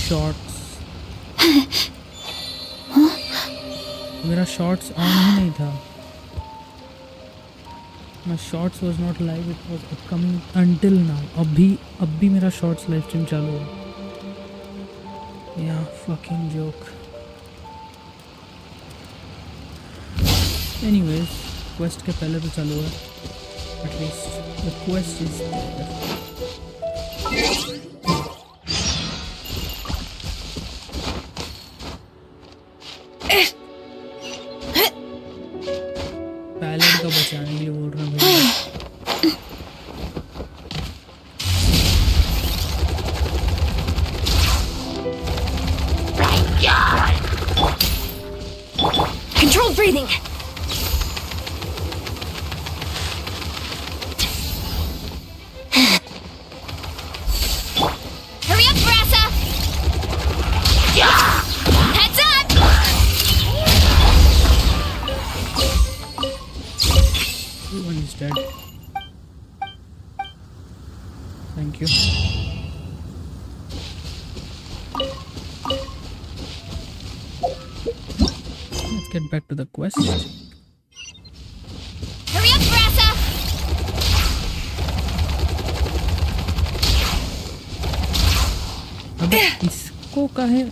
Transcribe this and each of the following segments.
Shorts मेरा shorts on ही नहीं था. My shorts was not live, it was upcoming until now. अभी मेरा shorts live stream चालू है. Yeah, fucking joke. Anyways, quest के पहले तो चालू है. At least the quest is there. पैलेट का बचाने के लिए बोल रहा हूँ भैया. Controlled breathing. Hurry up, Brassa. Heads up. Everyone is dead. Thank you. Let's get back to the quest. Hurry up, Brassa. अबे इसको काहे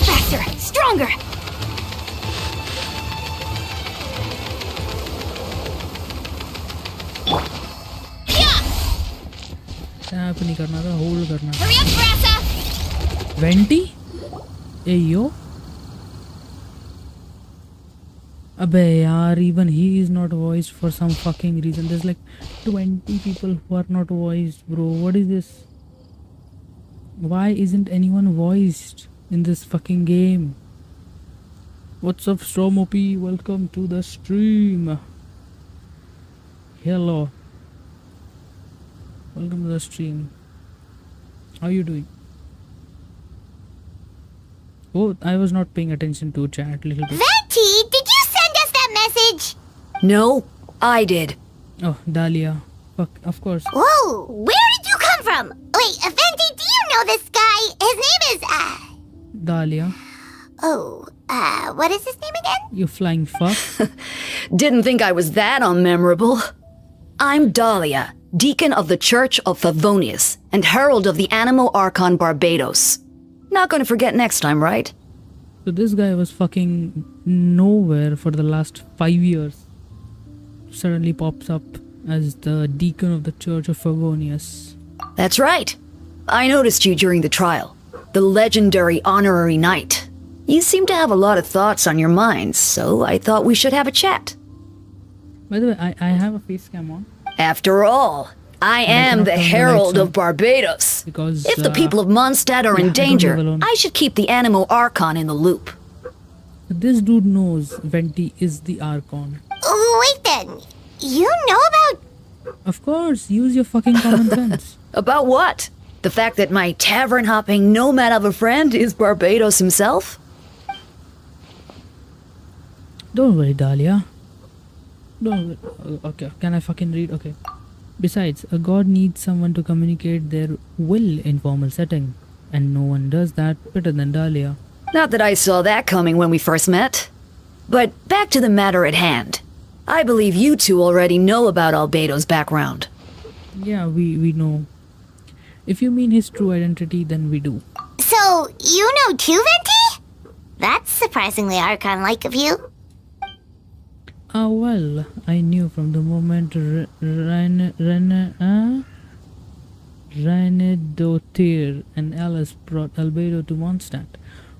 Faster, stronger. टैप नहीं करना था, होल्ड करना था. Hurry up, Brassa. वेंटी ए यो अबे यार, even he is not voiced for some fucking reason. There's like 20 people who are not voiced, bro. What is this? Why isn't anyone voiced in this fucking game? What's up, Storm OP? Welcome to the stream. Hello. Welcome to the stream. How you doing? Oh, I was not paying attention to chat little bit. Venti, did you send us that message? No, I did. Oh, Dahlia. Fuck, of course. Whoa, where did you come from? Wait, Venti, do you know this guy? His name is, Dahlia. what is his name again? You flying fuck. Didn't think I was that unmemorable. I'm Dahlia, Deacon of the Church of Favonius and Herald of the Animo Archon Barbados. Not gonna forget next time, right? So this guy was fucking nowhere for the last 5 years. Suddenly pops up as the Deacon of the Church of Favonius. That's right. I noticed you during the trial. The legendary honorary knight. You seem to have a lot of thoughts on your mind, so I thought we should have a chat. By the way, I have a face cam on. After all, I am the Herald of Barbados. Because If the people of Mondstadt are yeah, in I don't danger, live alone. I should keep the Animo Archon in the loop. This dude knows Venti is the Archon. Wait then, you know about... Of course, use your fucking common sense. About what? The fact that my tavern-hopping nomad of a friend is Barbados himself? Don't worry, Dahlia. Don't worry. Okay, can I fucking read? Okay. Besides, a god needs someone to communicate their will in formal setting, and no one does that better than Dahlia. Not that I saw that coming when we first met. But back to the matter at hand. I believe you two already know about Albedo's background. Yeah, we know. If you mean his true identity, then we do. So, you know too, Venti? That's surprisingly Archon-like of you. Well, I knew from the moment Renedotir and Alice brought Albedo to Mondstadt.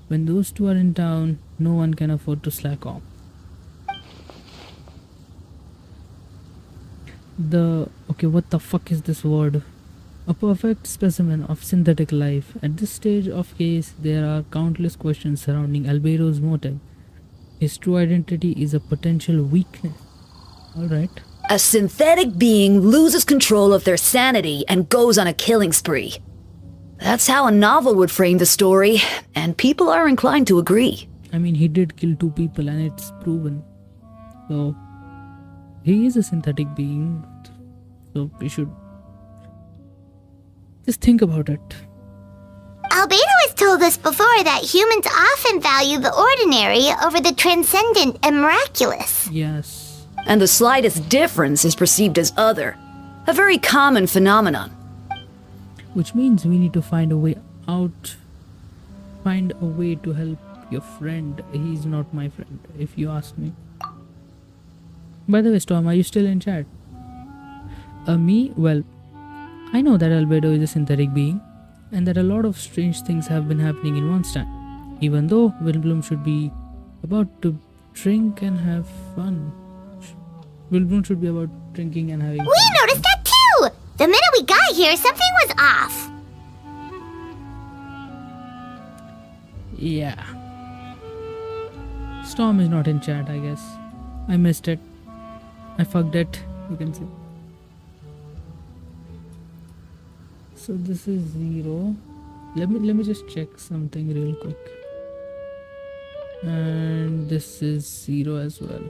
When those two are in town, no one can afford to slack off. Okay, what the fuck is this word? A perfect specimen of synthetic life. At this stage of case, there are countless questions surrounding Albedo's motive. His true identity is a potential weakness. Alright. A synthetic being loses control of their sanity and goes on a killing spree. That's how a novel would frame the story, and people are inclined to agree. I mean, he did kill 2 people and it's proven. So, He is a synthetic being, so we should just think about it. Albedo has told us before that humans often value the ordinary over the transcendent and miraculous. Yes. And the slightest difference is perceived as other. A very common phenomenon. Which means we need to find a way out. Find a way to help your friend. He's not my friend, if you ask me. By the way, Storm, are you still in chat? Me? Well, I know that Albedo is a synthetic being, and that a lot of strange things have been happening in Mondstadt. Even though Wilbloom should be about to drink and have fun. Wilbloom should be about drinking and having We fun. noticed that too! The minute we got here, something was off. Yeah. Storm is not in chat, I guess. I missed it. I fucked it, you can see. So this is 0. Let me just check something real quick. And this is 0 as well.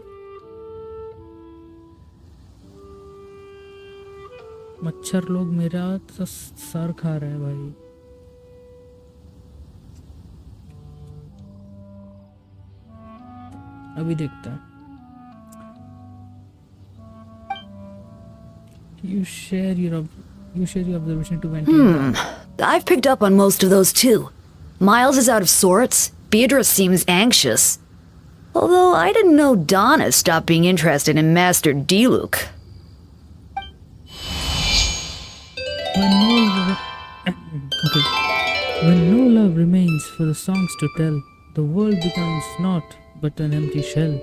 मच्छर लोग मेरा sir खा रहा है भाई. अभी देखता है. You share your observation to Venti. I've picked up on most of those too. Miles is out of sorts. Beatrice seems anxious. Although I didn't know Donna stopped being interested in Master Diluc. Okay. When no love remains for the songs to tell, the world becomes naught but an empty shell.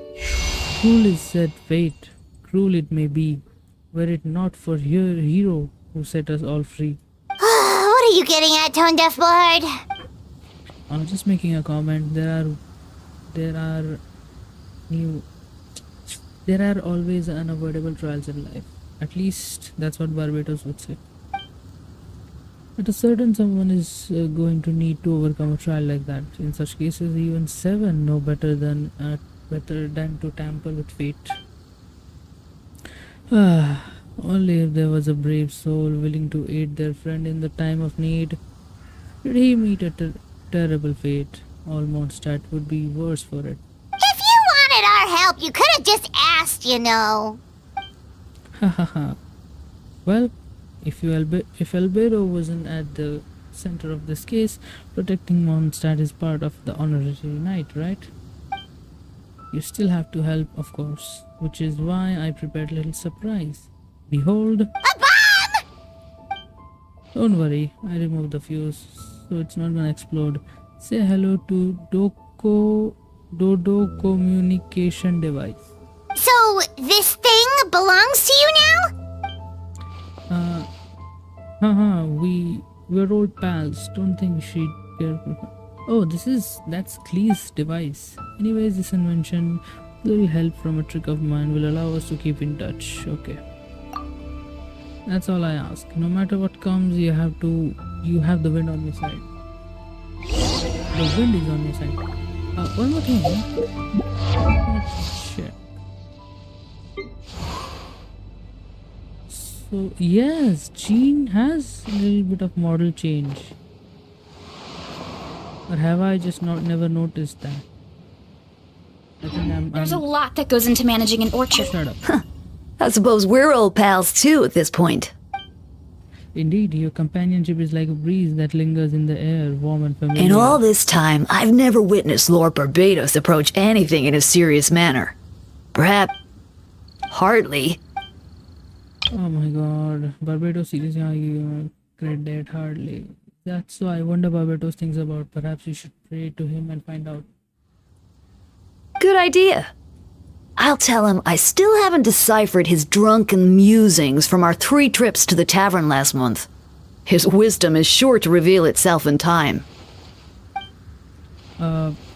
Cruel is said fate, cruel it may be, were it not for your hero who set us all free. What are you getting at, Tone Deaf Board? I'm just making a comment. There are always unavoidable trials in life. At least that's what Barbados would say. At a certain someone is going to need to overcome a trial like that. In such cases, even 7 know better than to tamper with fate. Only if there was a brave soul willing to aid their friend in the time of need, did he meet a terrible fate. All Mondstadt would be worse for it. If you wanted our help, you could have just asked, you know. Hahaha. Well, if Albedo wasn't at the center of this case, protecting Mondstadt is part of the honorary knight, right? You still have to help, of course, which is why I prepared a little surprise. Behold. A bomb! Don't worry, I removed the fuse, so it's not gonna explode. Say hello to Dodo communication device. So, this thing belongs to you now? We're old pals. Don't think she'd care. Oh, that's Clee's device. Anyways, this invention, with little help from a trick of mine, will allow us to keep in touch. Okay. That's all I ask. No matter what comes, you have the wind on your side. The wind is on your side. One more thing. Let's check. So yes, Jean has a little bit of model change. Or have I just never noticed that? I think There's a lot that goes into managing an orchard. Shut up. I suppose we're old pals too at this point. Indeed, your companionship is like a breeze that lingers in the air, warm and familiar. In all this time, I've never witnessed Lord Barbados approach anything in a serious manner. Perhaps... hardly. Oh my god, Barbados seriously, how you great date hardly. That's why I wonder Barbados thinks about. Perhaps you should pray to him and find out. Good idea. I'll tell him I still haven't deciphered his drunken musings from our 3 trips to the tavern last month. His wisdom is sure to reveal itself in time.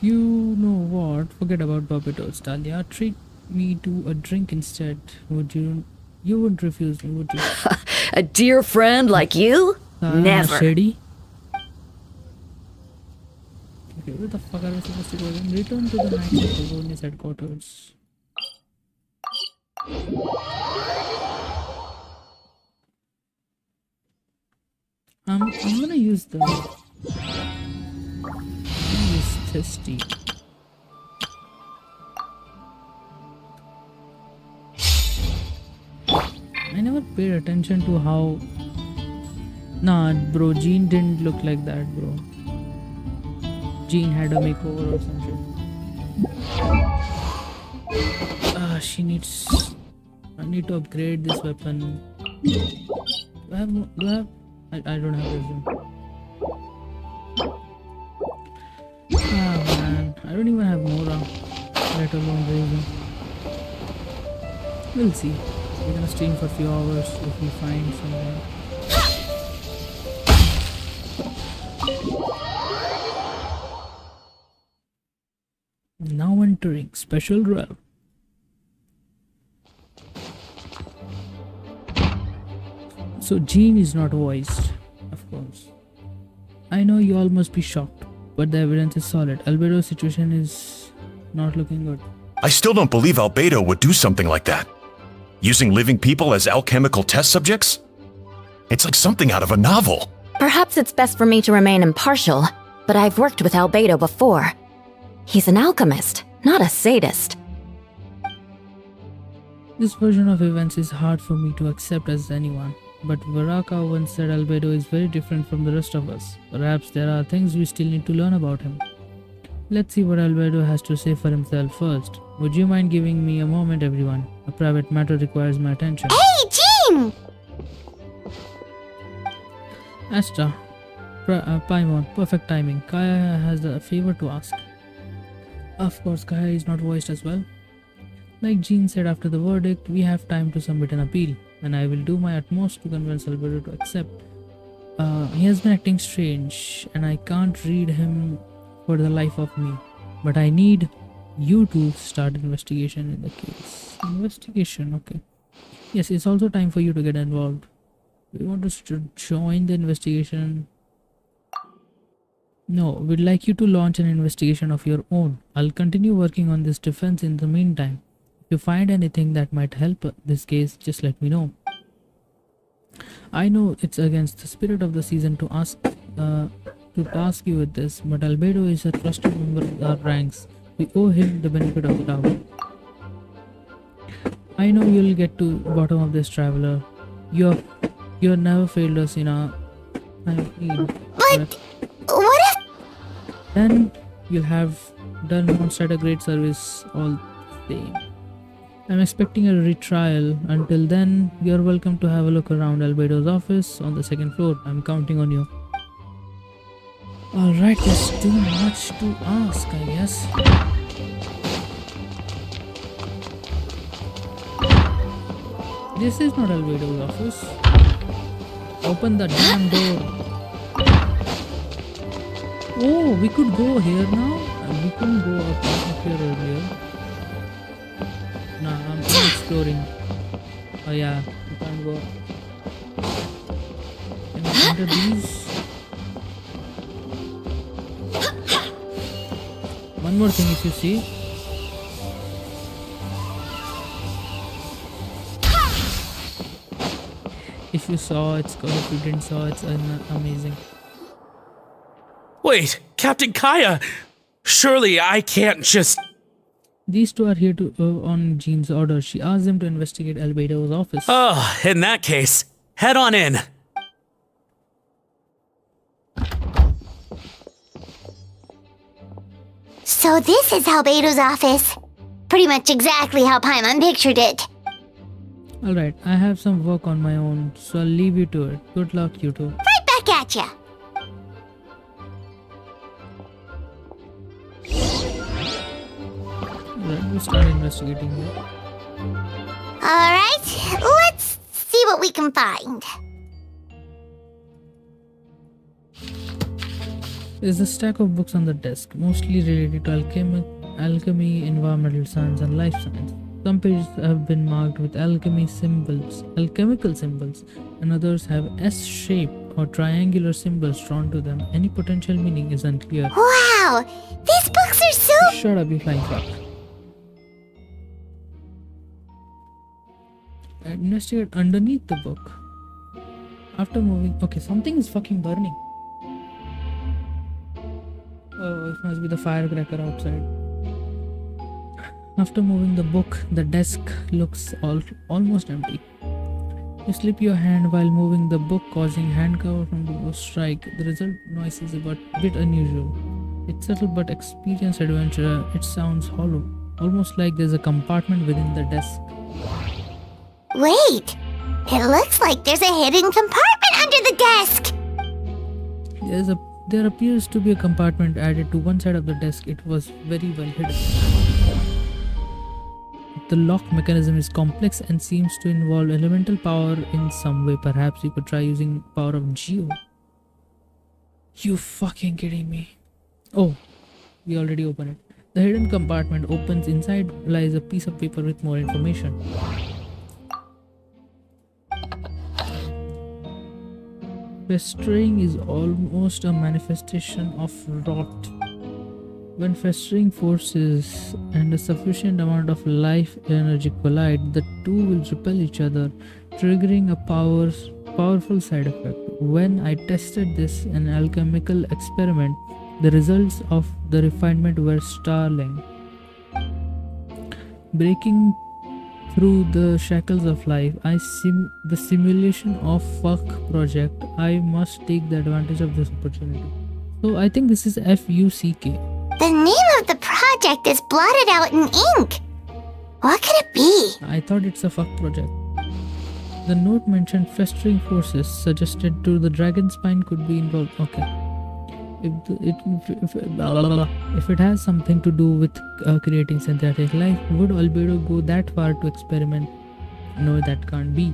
You know what? Forget about Barbados, Talia. Treat me to a drink instead. Would you? You wouldn't refuse me, would you? A dear friend like you? Never. Shady. Okay, where the fuck are we supposed to go then? Return to the Knights of Favonius headquarters. I'm gonna use testy. I never paid attention to how. Nah, bro, Jean didn't look like that, bro. Jean had a makeover or some shit. She needs. I need to upgrade this weapon. Do I have? I don't have resume. Ah man, I don't even have Mora, let alone resume. We'll see. We're gonna stream for a few hours if we find something. Now entering special realm. So Jean is not voiced, of course. I know you all must be shocked, but the evidence is solid. Albedo's situation is not looking good. I still don't believe Albedo would do something like that. Using living people as alchemical test subjects? It's like something out of a novel. Perhaps it's best for me to remain impartial, but I've worked with Albedo before. He's an alchemist, not a sadist. This version of events is hard for me to accept as anyone, but Baraka once said Albedo is very different from the rest of us. Perhaps there are things we still need to learn about him. Let's see what Albedo has to say for himself first. Would you mind giving me a moment, everyone? A private matter requires my attention. Hey, Jean! Asta, Paimon, perfect timing. Kaya has a favor to ask. Of course, Kaya is not voiced as well. Like Jean said after the verdict, we have time to submit an appeal, and I will do my utmost to convince Albedo to accept. He has been acting strange, and I can't read him for the life of me. But I need you to start investigation in the case. Investigation, okay. Yes, it's also time for you to get involved. Do you want to join the investigation? No, we'd like you to launch an investigation of your own. I'll continue working on this defense in the meantime. If you find anything that might help this case, just let me know. I know it's against the spirit of the season to task you with this, but Albedo is a trusted member of our ranks. We owe him the benefit of the doubt. I know you'll get to the bottom of this, traveler. You have never failed us in our time of need. But what if... Then you'll have done Mondstadt a great service all the same. I'm expecting a retrial. Until then, you're welcome to have a look around Albedo's office on the second floor. I'm counting on you. Alright, there's too much to ask, I guess. This is not Albedo's office. Open the damn door. Oh, we could go here now? We couldn't go up here earlier. Nah, I'm exploring. Oh yeah, we can't go. Can we enter these? One more thing, if you see. If you saw, it's good. If you didn't saw, it's amazing. Wait, Captain Kaya! Surely I can't just... These two are here to on Jean's order. She asked them to investigate Albedo's office. Oh, in that case, head on in. So this is Albedo's office. Pretty much exactly how Paimon pictured it. Alright, I have some work on my own, so I'll leave you to it. Good luck, you two. Right back at ya. Alright, we'll start investigating here. Alright, let's see what we can find. There's a stack of books on the desk, mostly related to alchemy, environmental science, and life science. Some pages have been marked with alchemical symbols, and others have S-shape or triangular symbols drawn to them. Any potential meaning is unclear. Wow, these books are so... Shut up, you flying fuck. Investigate underneath the book. After moving, okay, something is fucking burning. Oh, it must be the firecracker outside. After moving the book, the desk looks almost empty. You slip your hand while moving the book, causing hand cover from the strike. The result noise is a bit unusual. It's subtle but experienced adventurer. It sounds hollow, almost like there's a compartment within the desk. Wait! It looks like there's a hidden compartment under the desk! There appears to be a compartment added to one side of the desk. It was very well hidden. The lock mechanism is complex and seems to involve elemental power in some way. Perhaps you could try using power of Geo. You fucking kidding me? Oh, we already opened it. The hidden compartment opens. Inside lies a piece of paper with more information. Festering is almost a manifestation of rot. When festering forces and a sufficient amount of life energy collide, the two will repel each other, triggering a powerful side effect. When I tested this in an alchemical experiment, the results of the refinement were startling. Breaking through the shackles of life, the simulation of fuck project. I must take the advantage of this opportunity. So I think this is FUCK. The name of the project is blotted out in ink. What could it be? I thought it's a fuck project. The note mentioned festering forces, suggested to the dragon spine could be involved. Okay. If it has something to do with creating synthetic life, would Albedo go that far to experiment? No, that can't be.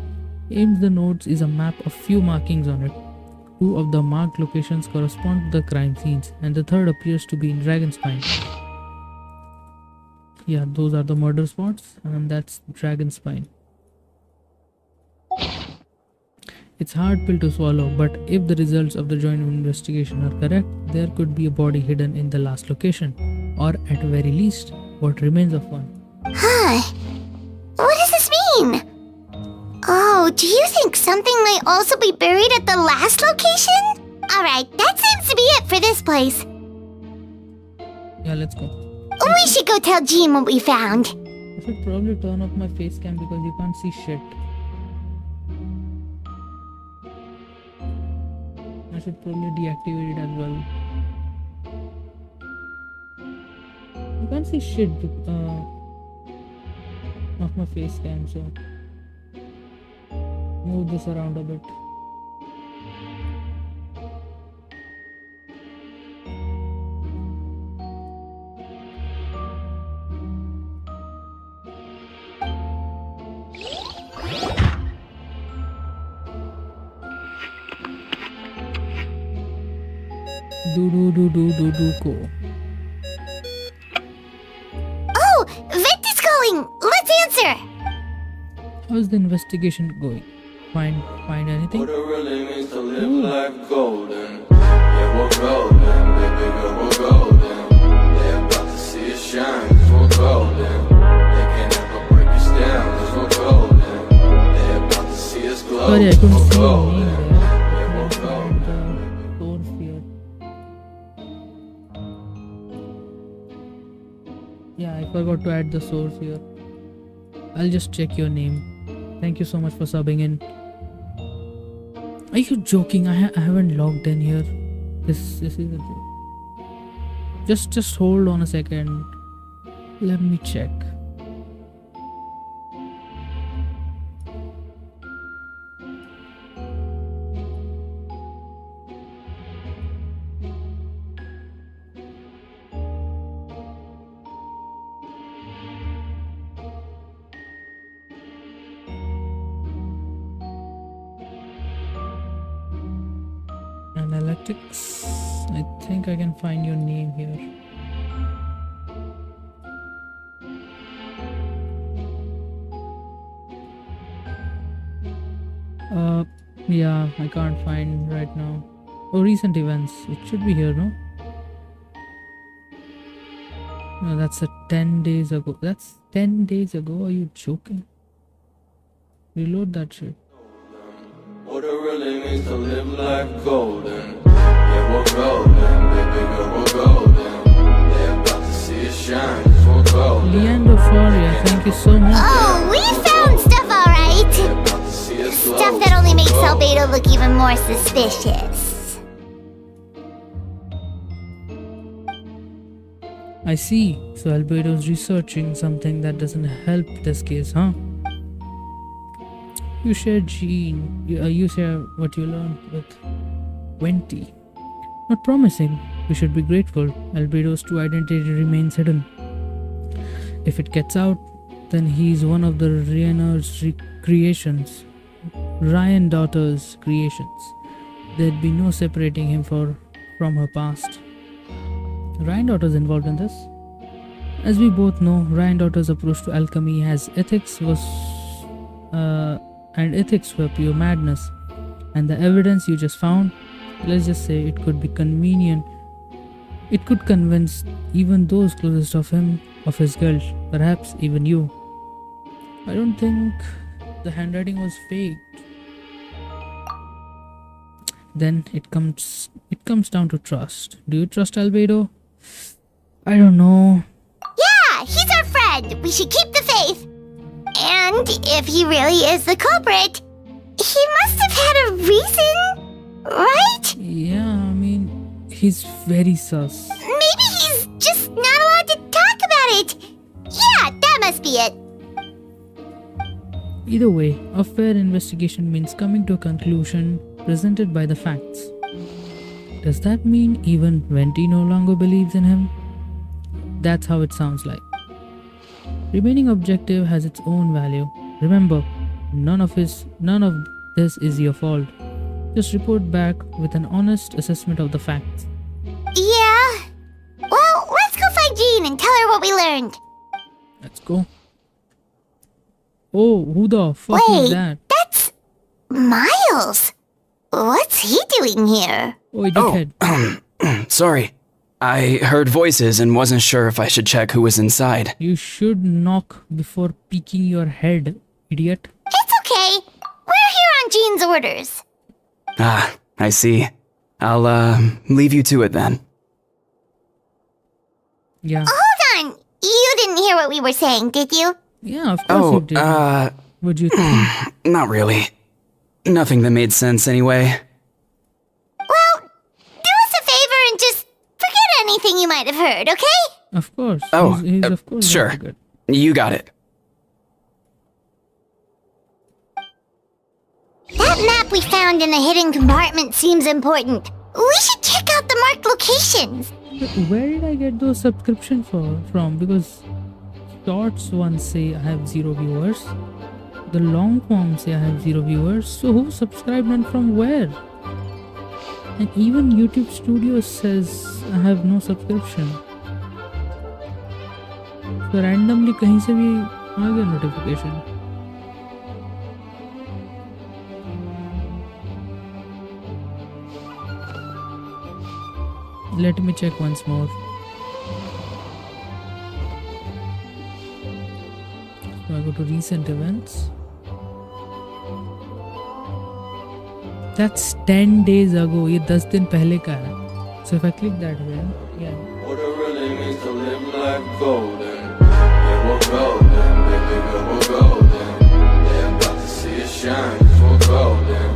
Aimed the notes is a map of few markings on it. Two of the marked locations correspond to the crime scenes, and the third appears to be in Dragonspine. Yeah, those are the murder spots, and that's Dragonspine. It's a hard pill to swallow, but if the results of the joint investigation are correct, there could be a body hidden in the last location, or at very least, what remains of one. Huh. What does this mean? Oh, do you think something might also be buried at the last location? Alright, that seems to be it for this place. Yeah, let's go. We should go tell Jean what we found. I should probably turn off my face cam because you can't see shit. I should probably deactivate it as well. You can't see shit of my face cam, so move this around a bit. Go. Oh, Vent is calling! Let's answer! How's the investigation going? Find anything? What it really means to live life golden. Yeah, we're golden, baby girl, we're golden. They about to see us shine, cause we're golden. They can't ever break us down, cause we're golden. They about to see us glow, Sorry, I couldn't we're see your golden. name there. Yeah, we're golden. Source here. Yeah, I forgot to add the source here. I'll just check your name. Thank you so much for subbing in. Are you joking? I haven't logged in here. This is a joke. Just hold on a second. Let me check. Analytics. I think I can find your name here. Yeah, I can't find right now. Oh, recent events. It should be here, no? No, that's a 10 days ago. That's 10 days ago. Are you joking? Reload that shit. What it really means to live life golden. Yeah, we're golden, baby girl, we're golden. They're about to see us shine, 'cause we're golden. Leander Foria, thank you so much. Oh, we found stuff, alright. They're about to see us Stuff that only makes Albedo look even more suspicious. I see. So Albedo's researching something that doesn't help this case, huh? You share you share what you learned with 20. Not promising. We should be grateful. Albedo's true identity remains hidden. If it gets out, then he's one of the creations. Ryan daughter's creations. There'd be no separating him from her past. Ryan daughter's involved in this. As we both know, Ryan daughter's approach to alchemy has ethics and ethics were pure madness. And the evidence you just found, let's just say it could be convenient. It could convince even those closest of him of his guilt, perhaps even you. I don't think the handwriting was faked. Then it comes down to trust. Do you trust Albedo? I don't know. Yeah, he's our friend. We should keep the faith. And if he really is the culprit, he must have had a reason, right? Yeah, I mean, he's very sus. Maybe he's just not allowed to talk about it. Yeah, that must be it. Either way, a fair investigation means coming to a conclusion presented by the facts. Does that mean even Venti no longer believes in him? That's how it sounds like. Remaining objective has its own value. Remember, none of this is your fault. Just report back with an honest assessment of the facts. Yeah. Well, let's go find Jean and tell her what we learned. Let's go. Oh, who the fuck is Wait, that? that's Miles. What's he doing here? Oh, dickhead. Sorry. I heard voices and wasn't sure if I should check who was inside. You should knock before peeking your head, idiot. It's okay. We're here on Jean's orders. Ah, I see. I'll, leave you to it then. Yeah. Hold on. You didn't hear what we were saying, did you? Yeah, of course you did. What'd you think? Not really. Nothing that made sense anyway. Well, do us a favor and just forget anything you might have heard, okay? Of course. Oh, he's of course sure. very good. You got it. That map we found in the hidden compartment seems important. We should check out the marked locations. But where did I get those subscriptions from? Because shorts ones say I have 0 viewers. The long form say I have 0 viewers. So who subscribed and from where? And even YouTube Studios says I have no subscription. So randomly कहीं से भी आ गया notification. Let me check once more. So I go to recent events. That's 10 days ago. ये 10 दिन पहले का है. So if I click that way, yeah. What it really means to live life golden. Yeah, we're golden, baby girl, we're golden. They're about to see us shine, 'cause we're golden.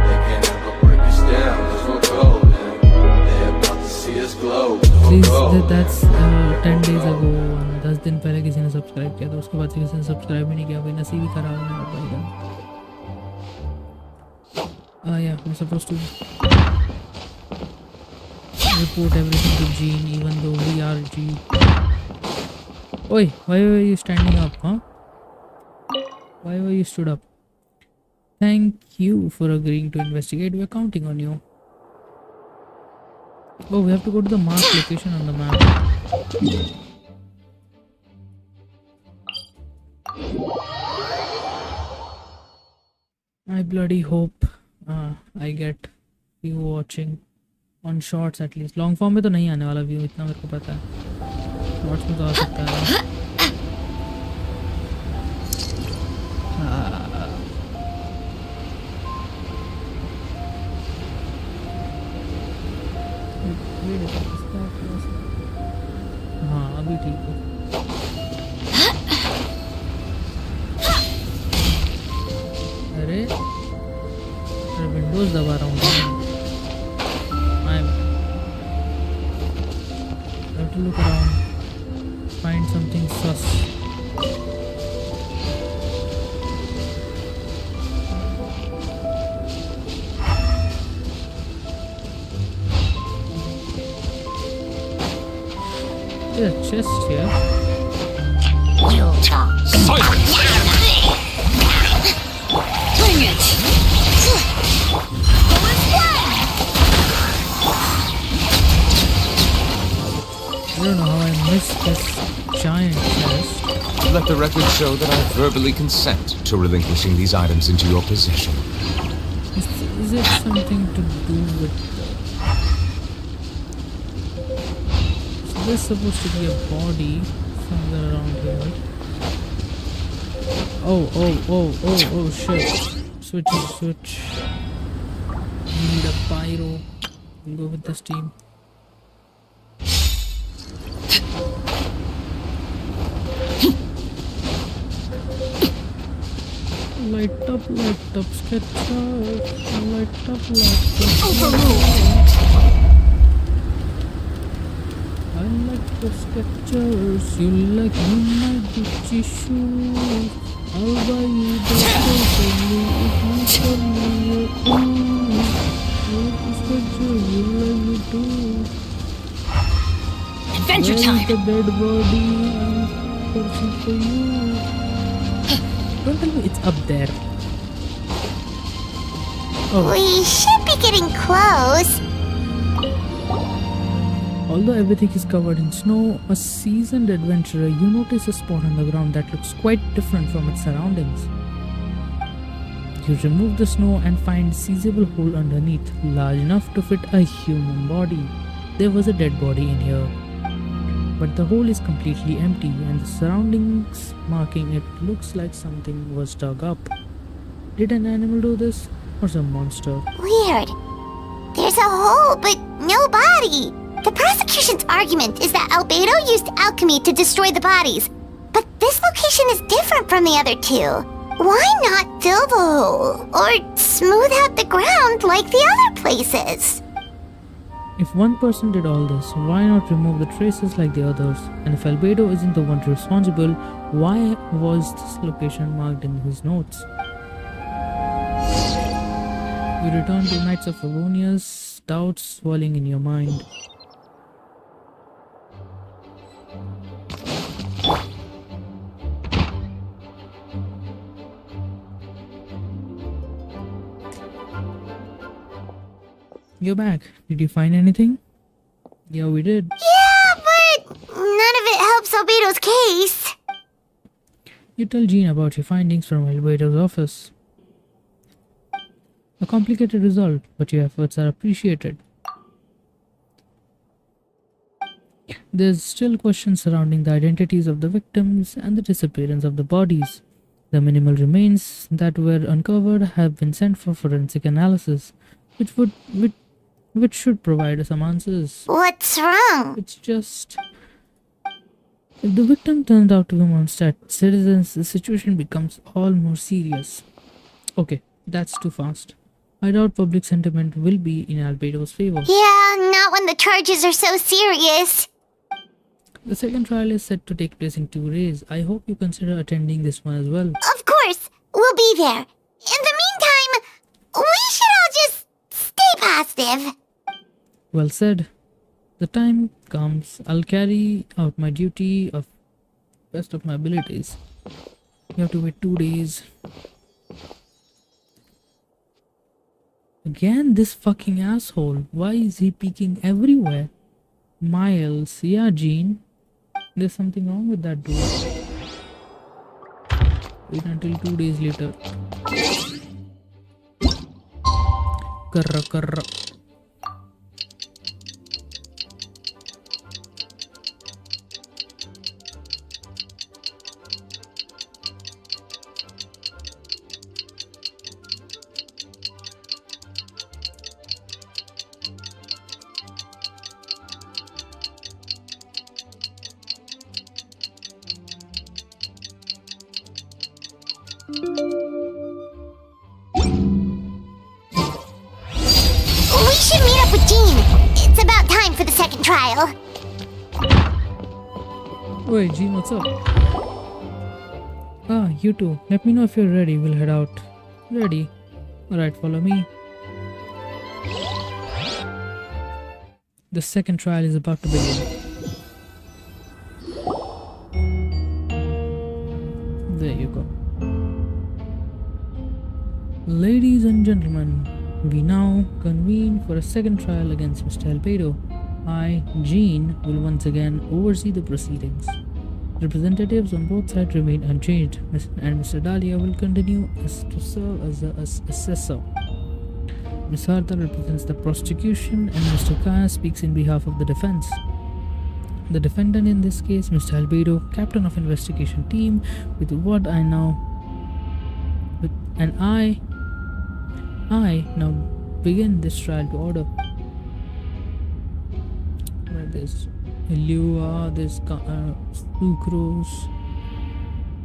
They can't ever break us down, 'cause we're golden. They're about to see us glow, 'cause we're Please, golden. that's 10 days ago. 10 दिन पहले किसी ने subscribe किया था, उसके बाद से किसी ने सब्सक्राइब ही नहीं किया. भाई नसीब ही खराब है मेरा भाई का. Yeah, we're supposed to report everything to Jean, even though we are Jean. Oi, why were you standing up, huh? Why were you stood up? Thank you for agreeing to investigate. We're counting on you. Oh, we have to go to the marked location on the map. I bloody hope I get you watching on shorts at least. Long form में तो नहीं आने वाला view, इतना मेरे को पता है. Shorts में तो आ सकता है. रोज दबा रहा हूँ I have to look around, find something sus. There's a chest here. Bring it! I don't know how I missed this giant chest. Let the record show that I verbally consent to relinquishing these items into your possession. Is it something to do with so there's supposed to be a body somewhere around here. Oh shit. Switch. Need a pyro. We'll go with this team. Light up, sketchers. Light up. I like the sketchers. You like my Gucci shoes. I'll buy you the totally if you tell me you're cool. I like the sketchers. You like me too. Adventure Where time! is the dead body? I'm searching for you. Don't tell me it's up there. We should be getting close. Although everything is covered in snow, a seasoned adventurer, you notice a spot on the ground that looks quite different from its surroundings. You remove the snow and find a sizable hole underneath, large enough to fit a human body. There was a dead body in here. But the hole is completely empty and the surroundings marking it looks like something was dug up. Did an animal do this? Or some monster? Weird. There's a hole, but no body. The prosecution's argument is that Albedo used alchemy to destroy the bodies. But this location is different from the other two. Why not fill the hole? Or smooth out the ground like the other places? If one person did all this, why not remove the traces like the others? And if Albedo isn't the one responsible, why was this location marked in his notes? You return to Knights of Favonius, doubts swirling in your mind. You're back. Did you find anything? Yeah, we did. Yeah, but none of it helps Albedo's case. You tell Jean about your findings from Albedo's office. A complicated result, but your efforts are appreciated. There's still questions surrounding the identities of the victims and the disappearance of the bodies. The minimal remains that were uncovered have been sent for forensic analysis, which should provide some answers. What's wrong? It's just... if the victim turns out to be Mondstadt citizens, the situation becomes all more serious. Okay, that's too fast. I doubt public sentiment will be in Albedo's favor. Yeah, not when the charges are so serious. The second trial is set to take place in 2 days. I hope you consider attending this one as well. Of course, we'll be there. In the meantime, we should all just stay positive. Well said. The time comes, I'll carry out my duty of best of my abilities. You have to wait 2 days. Again, this fucking asshole. Why is he peeking everywhere? Miles, yeah, Jean. There's something wrong with that dude. Wait until 2 days later. Karra. trial. Wait, Jean, what's up? Ah, you two. Let me know if you're ready. We'll head out. Ready? Alright, follow me. The second trial is about to begin. There you go. Ladies and gentlemen, we now convene for a second trial against Mr. Albedo. I, Jean, will once again oversee the proceedings. Representatives on both sides remain unchanged, and Mr. Dahlia will continue to serve as the assessor. Ms. Hartha represents the prosecution, and Mr. Kaya speaks in behalf of the defense. The defendant in this case, Mr. Albedo, captain of investigation team, with what I now... I now begin this trial to order. There's Elua, there's Sucrose.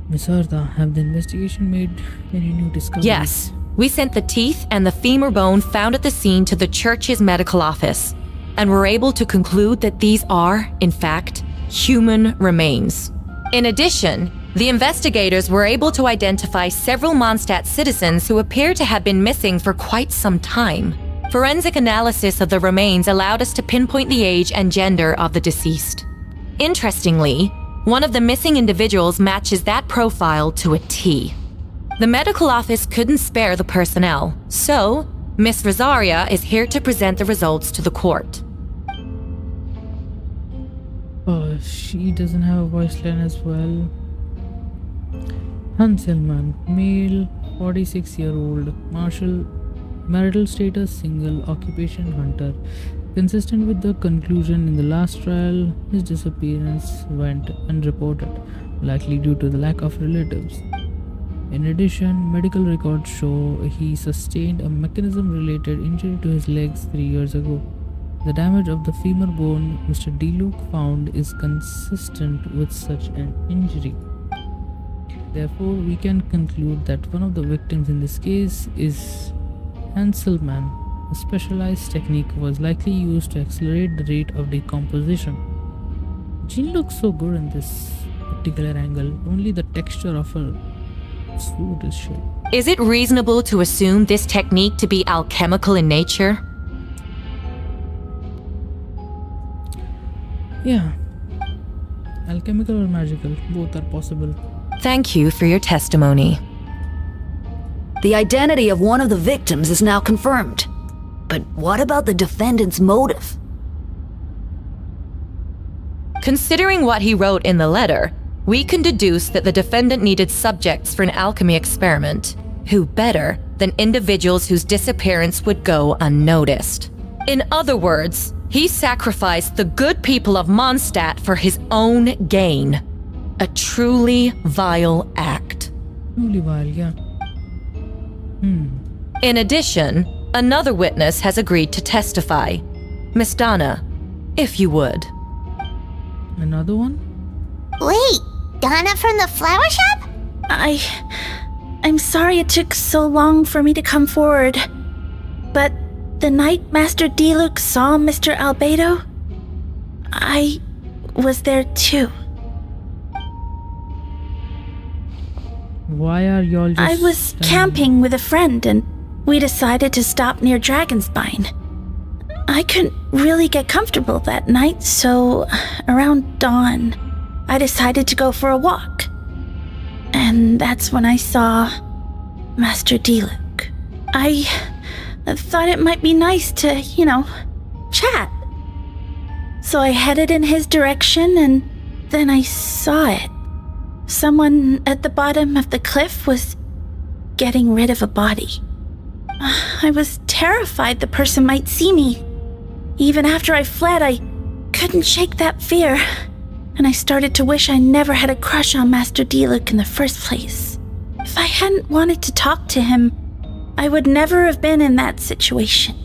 Miss Artha, have the investigation made any new discoveries? Yes. We sent the teeth and the femur bone found at the scene to the church's medical office, and were able to conclude that these are, in fact, human remains. In addition, the investigators were able to identify several Mondstadt citizens who appear to have been missing for quite some time. Forensic analysis of the remains allowed us to pinpoint the age and gender of the deceased. Interestingly, one of the missing individuals matches that profile to a T. The medical office couldn't spare the personnel, so Miss Rosaria is here to present the results to the court. Oh, she doesn't have a voice line as well. Hanselman, male, 46-year-old, martial, marital status single, occupation hunter. Consistent with the conclusion in the last trial, his disappearance went unreported, likely due to the lack of relatives. In addition, medical records show he sustained a mechanism-related injury to his legs 3 years ago. The damage of the femur bone Mr. Deluke found is consistent with such an injury. Therefore, we can conclude that one of the victims in this case is Hanselman. A specialized technique was likely used to accelerate the rate of decomposition. Jean looks so good in this particular angle, only the texture of her suit is shit. Is it reasonable to assume this technique to be alchemical in nature? Yeah. Alchemical or magical, both are possible. Thank you for your testimony. The identity of one of the victims is now confirmed. But what about the defendant's motive? Considering what he wrote in the letter, we can deduce that the defendant needed subjects for an alchemy experiment. Who better than individuals whose disappearance would go unnoticed? In other words, he sacrificed the good people of Mondstadt for his own gain. A truly vile act. Truly vile, yeah. In addition, another witness has agreed to testify. Miss Donna, if you would. Another one? Wait, Donna from the flower shop? I'm sorry it took so long for me to come forward. But the night Master Deluxe saw Mr. Albedo, I was there too. Why are y'all just... I was camping with a friend and we decided to stop near Dragonspine. I couldn't really get comfortable that night, so around dawn, I decided to go for a walk. And that's when I saw Master Deluxe. I thought it might be nice to, chat. So I headed in his direction and then I saw it. Someone at the bottom of the cliff was getting rid of a body. I was terrified the person might see me. Even after I fled, I couldn't shake that fear. And I started to wish I never had a crush on Master Deluxe in the first place. If I hadn't wanted to talk to him, I would never have been in that situation.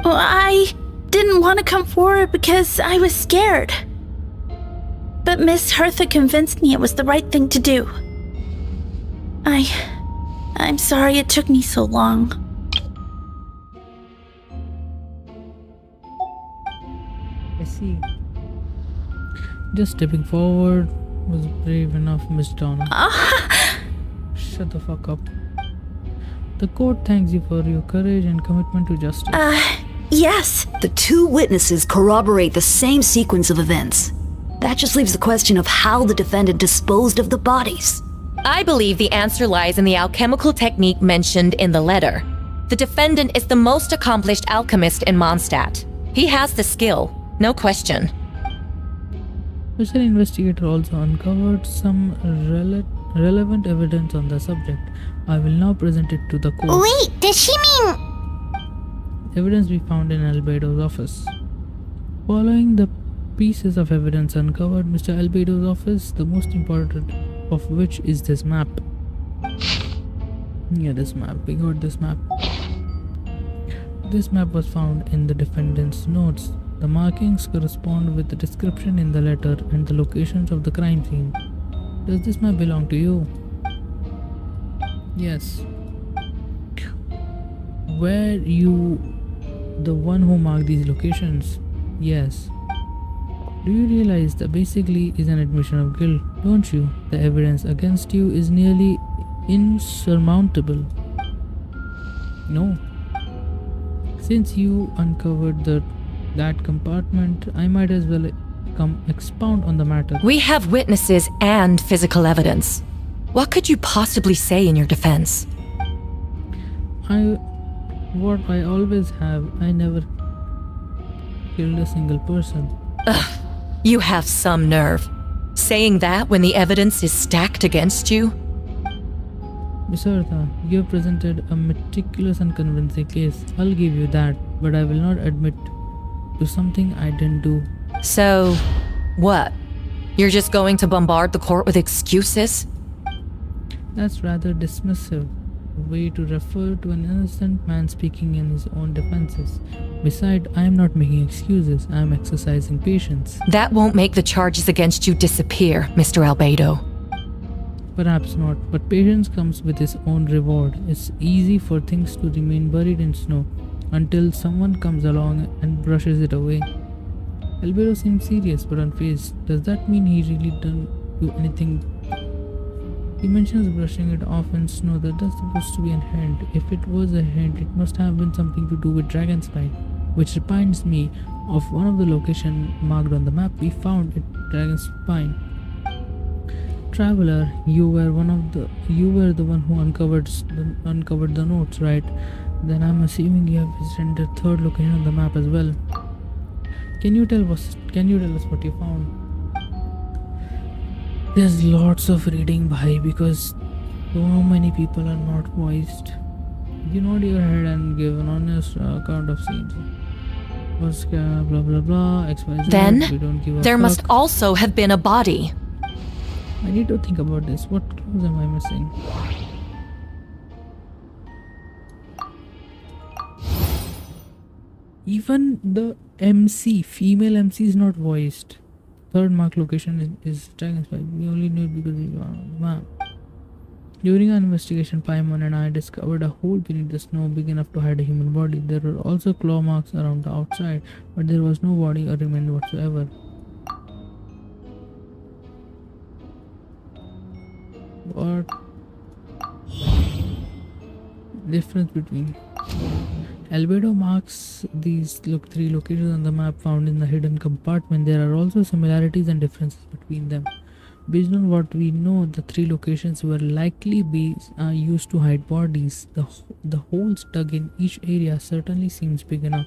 Well, I didn't want to come forward because I was scared. But Miss Hertha convinced me it was the right thing to do. I'm sorry it took me so long. see. Just stepping forward was brave enough, Miss Donna. Shut the fuck up. The court thanks you for your courage and commitment to justice. Yes. The two witnesses corroborate the same sequence of events. That just leaves the question of how the defendant disposed of the bodies. I believe the answer lies in the alchemical technique mentioned in the letter. The defendant is the most accomplished alchemist in Mondstadt. He has the skill, no question. Special investigator also uncovered some relevant evidence on the subject. I will now present it to the court. Wait, does she mean... Evidence we found in Albedo's office. Following the pieces of evidence uncovered Mr. Albedo's office, the most important of which is this map. Yeah, this map. We got this map. This map was found in the defendant's notes. The markings correspond with the description in the letter and the locations of the crime scene. Does this map belong to you? Yes. Were you the one who marked these locations? Yes. Do you realize that basically is an admission of guilt, don't you? The evidence against you is nearly insurmountable. No. Since you uncovered that compartment, I might as well expound on the matter. We have witnesses and physical evidence. What could you possibly say in your defense? What I always have, I never killed a single person. Ugh, you have some nerve. Saying that when the evidence is stacked against you? Miss Artha, you have presented a meticulous and convincing case. I'll give you that, but I will not admit to something I didn't do. So, what? You're just going to bombard the court with excuses? That's rather dismissive way to refer to an innocent man speaking in his own defenses. Besides, I am not making excuses. I am exercising patience. That won't make the charges against you disappear, Mr. Albedo. Perhaps not, but patience comes with its own reward. It's easy for things to remain buried in snow until someone comes along and brushes it away. Albedo seems serious but unfazed. Does that mean he really didn't do anything? He mentions brushing it off in snow. That's supposed to be a hint. If it was a hint, it must have been something to do with Dragonspine, which reminds me of one of the locations marked on the map we found at Dragonspine. Traveler, you were the one who uncovered the notes, right? Then I'm assuming you have visited the third location on the map as well. Can you tell us what you found? There's lots of reading, bhai, because so many people are not voiced. You nod your head and give an honest account of scenes. Blah blah blah. XYZ. Then We don't give a there fuck. must also have been a body. I need to think about this. What clues am I missing? Even the MC, female MC, is not voiced. Third mark location is Dragonspike. We only knew it because we were on the map. During our investigation, Paimon and I discovered a hole beneath the snow big enough to hide a human body. There were also claw marks around the outside, but there was no body or remains whatsoever. What difference between Albedo marks these three locations on the map found in the hidden compartment. There are also similarities and differences between them. Based on what we know, the three locations were likely used to hide bodies. The holes dug in each area certainly seems big enough,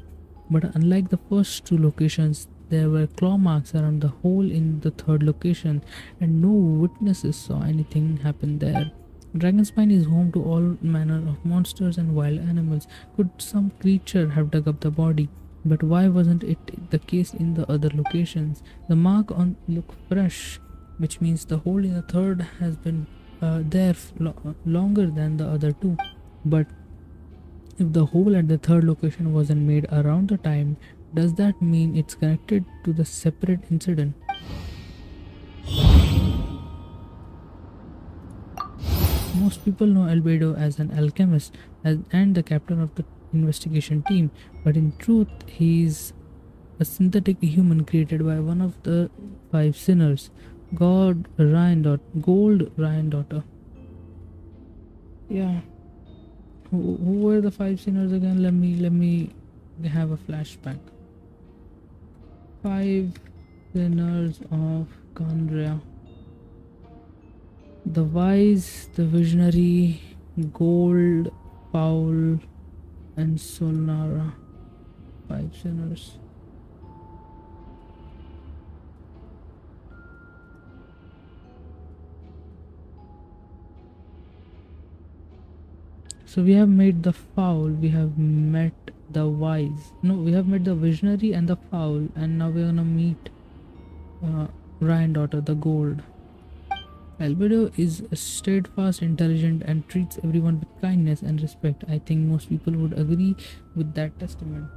but unlike the first two locations, there were claw marks around the hole in the third location, and no witnesses saw anything happen there. Dragonspine is home to all manner of monsters and wild animals. Could some creature have dug up the body? But why wasn't it the case in the other locations? The mark on look fresh, which means the hole in the third has been there longer than the other two. But if the hole at the third location wasn't made around the time, does that mean it's connected to the separate incident? Most people know Albedo as an alchemist and the captain of the investigation team, but in truth, he's a synthetic human created by one of the 5 sinners, Gold Ryan daughter. Yeah. Who were the 5 sinners again? Let me have a flashback. 5 sinners of Kandria. The wise, the visionary, Gold, Paul, and Solnara. 5 sinners. So we have made the foul, we have met the wise. No, we have met the visionary and the foul, and now we're gonna meet Ryan daughter, the gold. Albedo is steadfast, intelligent, and treats everyone with kindness and respect. I think most people would agree with that testament.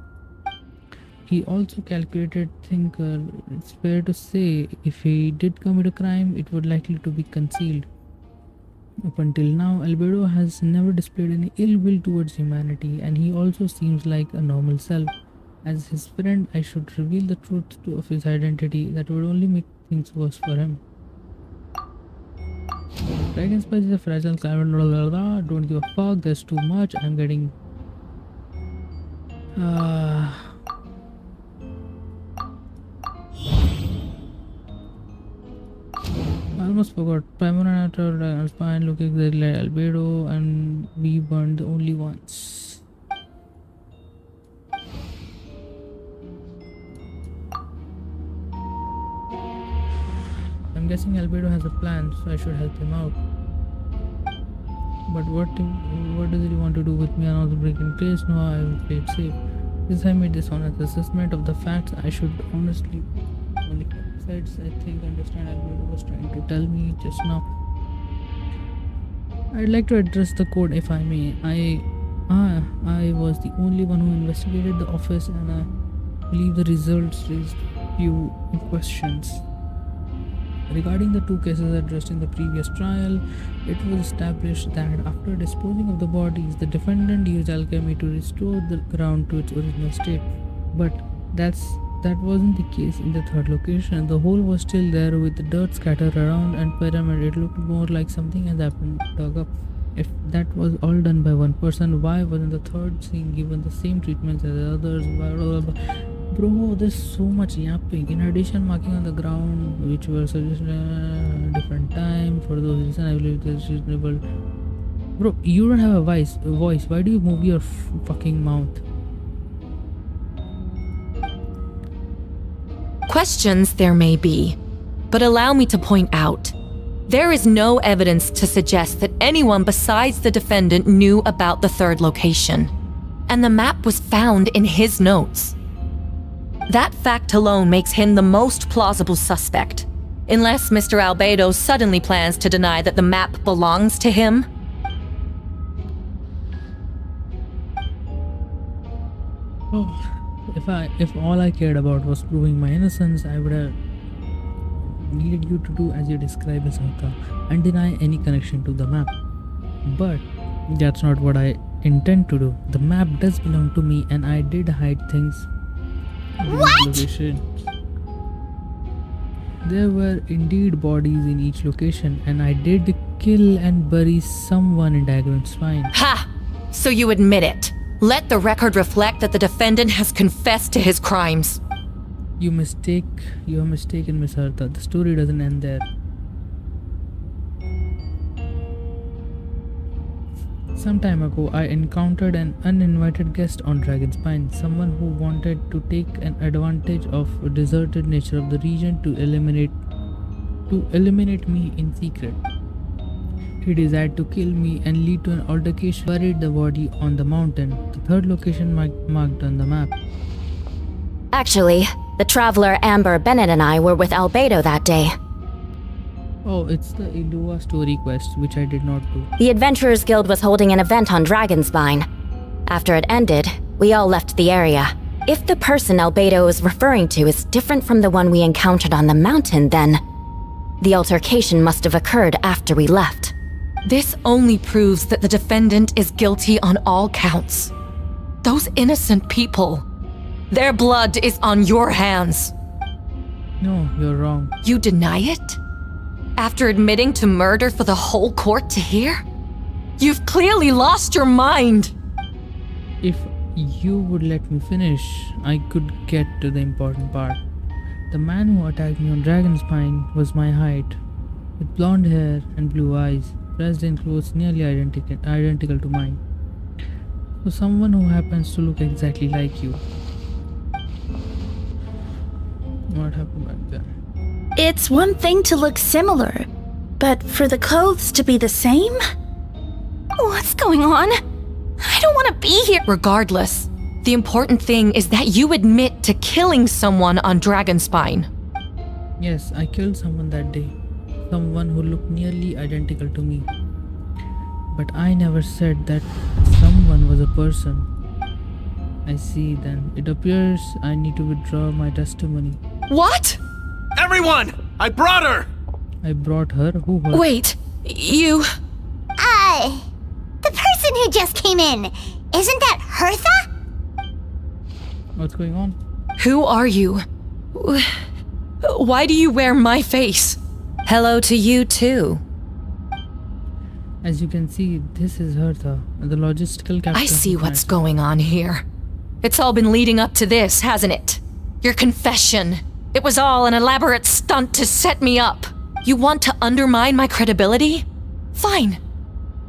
He also calculated thinker. It's fair to say if he did commit a crime, it would likely to be concealed. Up until now, Albedo has never displayed any ill will towards humanity, and he also seems like a normal self. As his friend, I should reveal the truth of his identity. That would only make things worse for him. Dragon Spice is a fragile climate. Don't give a fuck. There's too much. I'm getting. I almost forgot. Primordial Dragon Spine looking exactly like Albedo, and we weren't the only ones. I'm guessing Albedo has a plan, so I should help him out. But what does he want to do with me and also break in place? No, I will play it safe. Since I made this honest assessment of the facts, I should honestly only sides I think understand Albedo was trying to tell me just now. I'd like to address the code if I may. I was the only one who investigated the office, and I believe the results raised few questions. Regarding the 2 cases addressed in the previous trial, it was established that after disposing of the bodies, the defendant used alchemy to restore the ground to its original state. But that wasn't the case in the 3rd location. The hole was still there with the dirt scattered around and pyramid. It looked more like something had happened dug up. If that was all done by one person, why wasn't the 3rd scene given the same treatment as the others? Bro, there's so much yapping. In addition, marking on the ground, which were suggested at a different time. For those reasons, I believe it's reasonable. Bro, you don't have a voice. Why do you move your fucking mouth? Questions there may be, but allow me to point out, there is no evidence to suggest that anyone besides the defendant knew about the 3rd location, and the map was found in his notes. That fact alone makes him the most plausible suspect, unless Mr. Albedo suddenly plans to deny that the map belongs to him. Oh, if all I cared about was proving my innocence, I would have needed you to do as you describe as Haka and deny any connection to the map. But that's not what I intend to do. The map does belong to me, and I did hide things. What? There were indeed bodies in each location, and I did kill and bury someone in Dragon Spine. Ha! So you admit it. Let the record reflect that the defendant has confessed to his crimes. You are mistaken, Miss Artha. The story doesn't end there. Some time ago, I encountered an uninvited guest on Dragon's Spine, someone who wanted to take an advantage of the deserted nature of the region to eliminate me in secret. He desired to kill me and lead to an altercation. Buried the body on the mountain, the 3rd location marked on the map. Actually, the traveler Amber Bennett and I were with Albedo that day. Oh, it's the Idua story quest, which I did not do. The Adventurers Guild was holding an event on Dragonspine. After it ended, we all left the area. If the person Albedo is referring to is different from the one we encountered on the mountain, then the altercation must have occurred after we left. This only proves that the defendant is guilty on all counts. Those innocent people, Their blood is on your hands. No, you're wrong. You deny it? After admitting to murder for the whole court to hear? You've clearly lost your mind. If you would let me finish, I could get to the important part. The man who attacked me on Dragonspine was my height, with blonde hair and blue eyes, dressed in clothes nearly identical to mine. So someone who happens to look exactly like you. What happened back then? It's one thing to look similar, but for the clothes to be the same? What's going on? I don't want to be here. Regardless, the important thing is that you admit to killing someone on Dragonspine. Yes, I killed someone that day. Someone who looked nearly identical to me. But I never said that someone was a person. I see then. It appears I need to withdraw my testimony. What? Everyone! I brought her! I brought her? Who her? Wait, you... The person who just came in, isn't that Hertha? What's going on? Who are you? Why do you wear my face? Hello to you too. As you can see, this is Hertha, the logistical captain. I see what's going on here. It's all been leading up to this, hasn't it? Your confession. It was all an elaborate stunt to set me up. You want to undermine my credibility? Fine.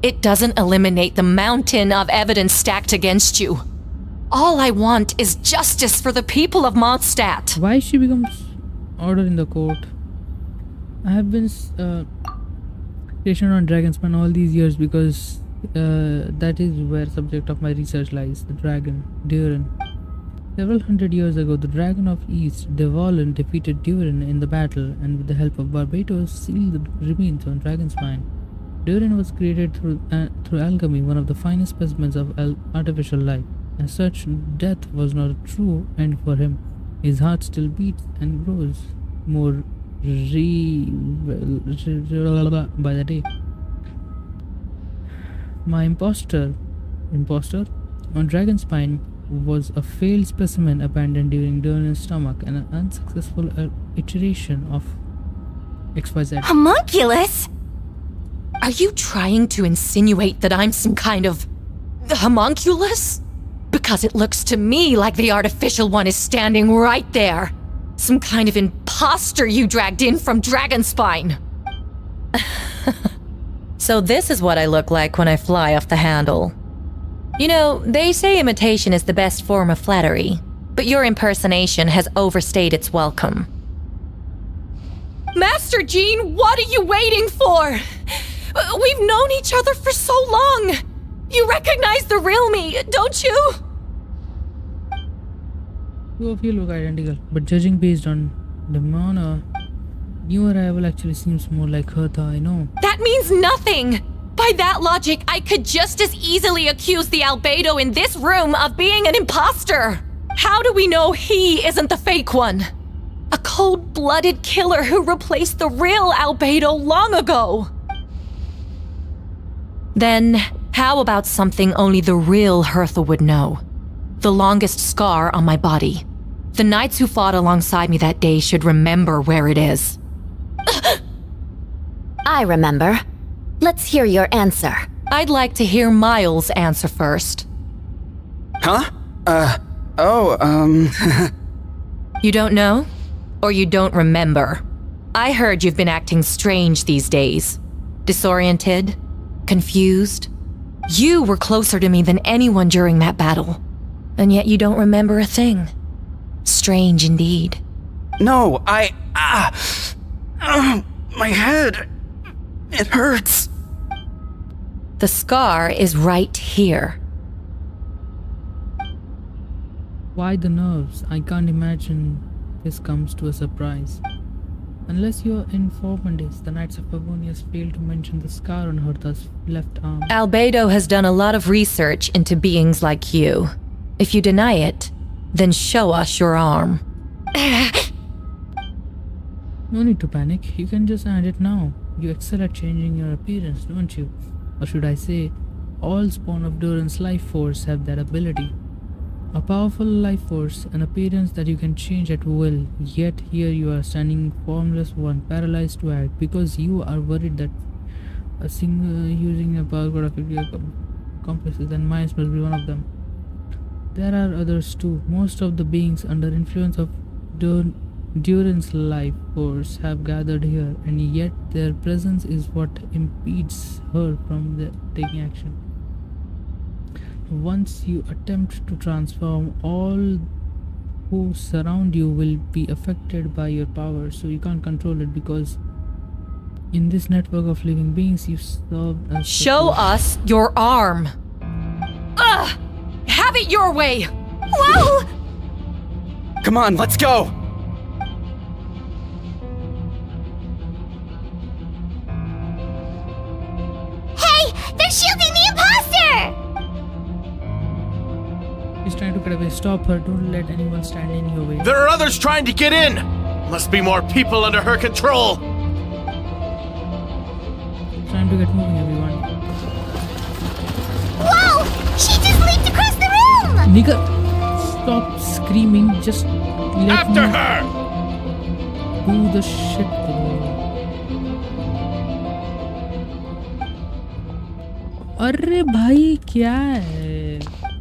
It doesn't eliminate the mountain of evidence stacked against you. All I want is justice for the people of Mondstadt. Why she becomes order in the court? I have been stationed on Dragonspine all these years because that is where subject of my research lies, the dragon, Durin. Several hundred years ago, the Dragon of East, Devolin, defeated Durin in the battle and with the help of Barbatos sealed the remains on Dragonspine. Durin was created through alchemy, one of the finest specimens of artificial life. As such, death was not a true end for him. His heart still beats and grows more by the day. My imposter on Dragonspine was a failed specimen abandoned during Durin's stomach and an unsuccessful iteration of XYZ. Homunculus? Are you trying to insinuate that I'm some kind of homunculus? Because it looks to me like the artificial one is standing right there. Some kind of imposter you dragged in from Dragonspine. So this is what I look like when I fly off the handle. You know, they say imitation is the best form of flattery, but your impersonation has overstayed its welcome. Master Jean, what are you waiting for? We've known each other for so long. You recognize the real me, don't you? Two of you look identical, but judging based on the manner, new arrival actually seems more like Hertha, I know. That means nothing! By that logic, I could just as easily accuse the Albedo in this room of being an imposter! How do we know he isn't the fake one? A cold-blooded killer who replaced the real Albedo long ago! Then, how about something only the real Hertha would know? The longest scar on my body. The knights who fought alongside me that day should remember where it is. I remember. Let's hear your answer. I'd like to hear Miles' answer first. Huh? You don't know? Or you don't remember? I heard you've been acting strange these days. Disoriented? Confused? You were closer to me than anyone during that battle. And yet you don't remember a thing. Strange indeed. No, my head. It hurts. The scar is right here. Why the nerves? I can't imagine this comes to a surprise. Unless you're informed, the Knights of Favonius failed to mention the scar on Hertha's left arm. Albedo has done a lot of research into beings like you. If you deny it, then show us your arm. No need to panic. You can just hand it now. You excel at changing your appearance, don't you? Or should I say, all spawn of Durin's life force have that ability. A powerful life force, an appearance that you can change at will, yet here you are standing formless one, paralyzed to act, because you are worried that a single using a power could affect your accomplices, and mine must be one of them. There are others too. Most of the beings under influence of Duran's life force have gathered here, and yet their presence is what impedes her from taking action. Once you attempt to transform, all who surround you will be affected by your power, so you can't control it, because in this network of living beings you serve as Show us your arm. Ugh! Have it your way! Whoa! Come on, let's go! Hey! They're shielding the imposter! He's trying to get away. Stop her. Don't let anyone stand in your way. There are others trying to get in! Must be more people under her control! Trying to get moving, everyone. Whoa! She just leaped across the room! Nigga, stop screaming. Just let After me her! do the shit, bro. अरे भाई क्या है?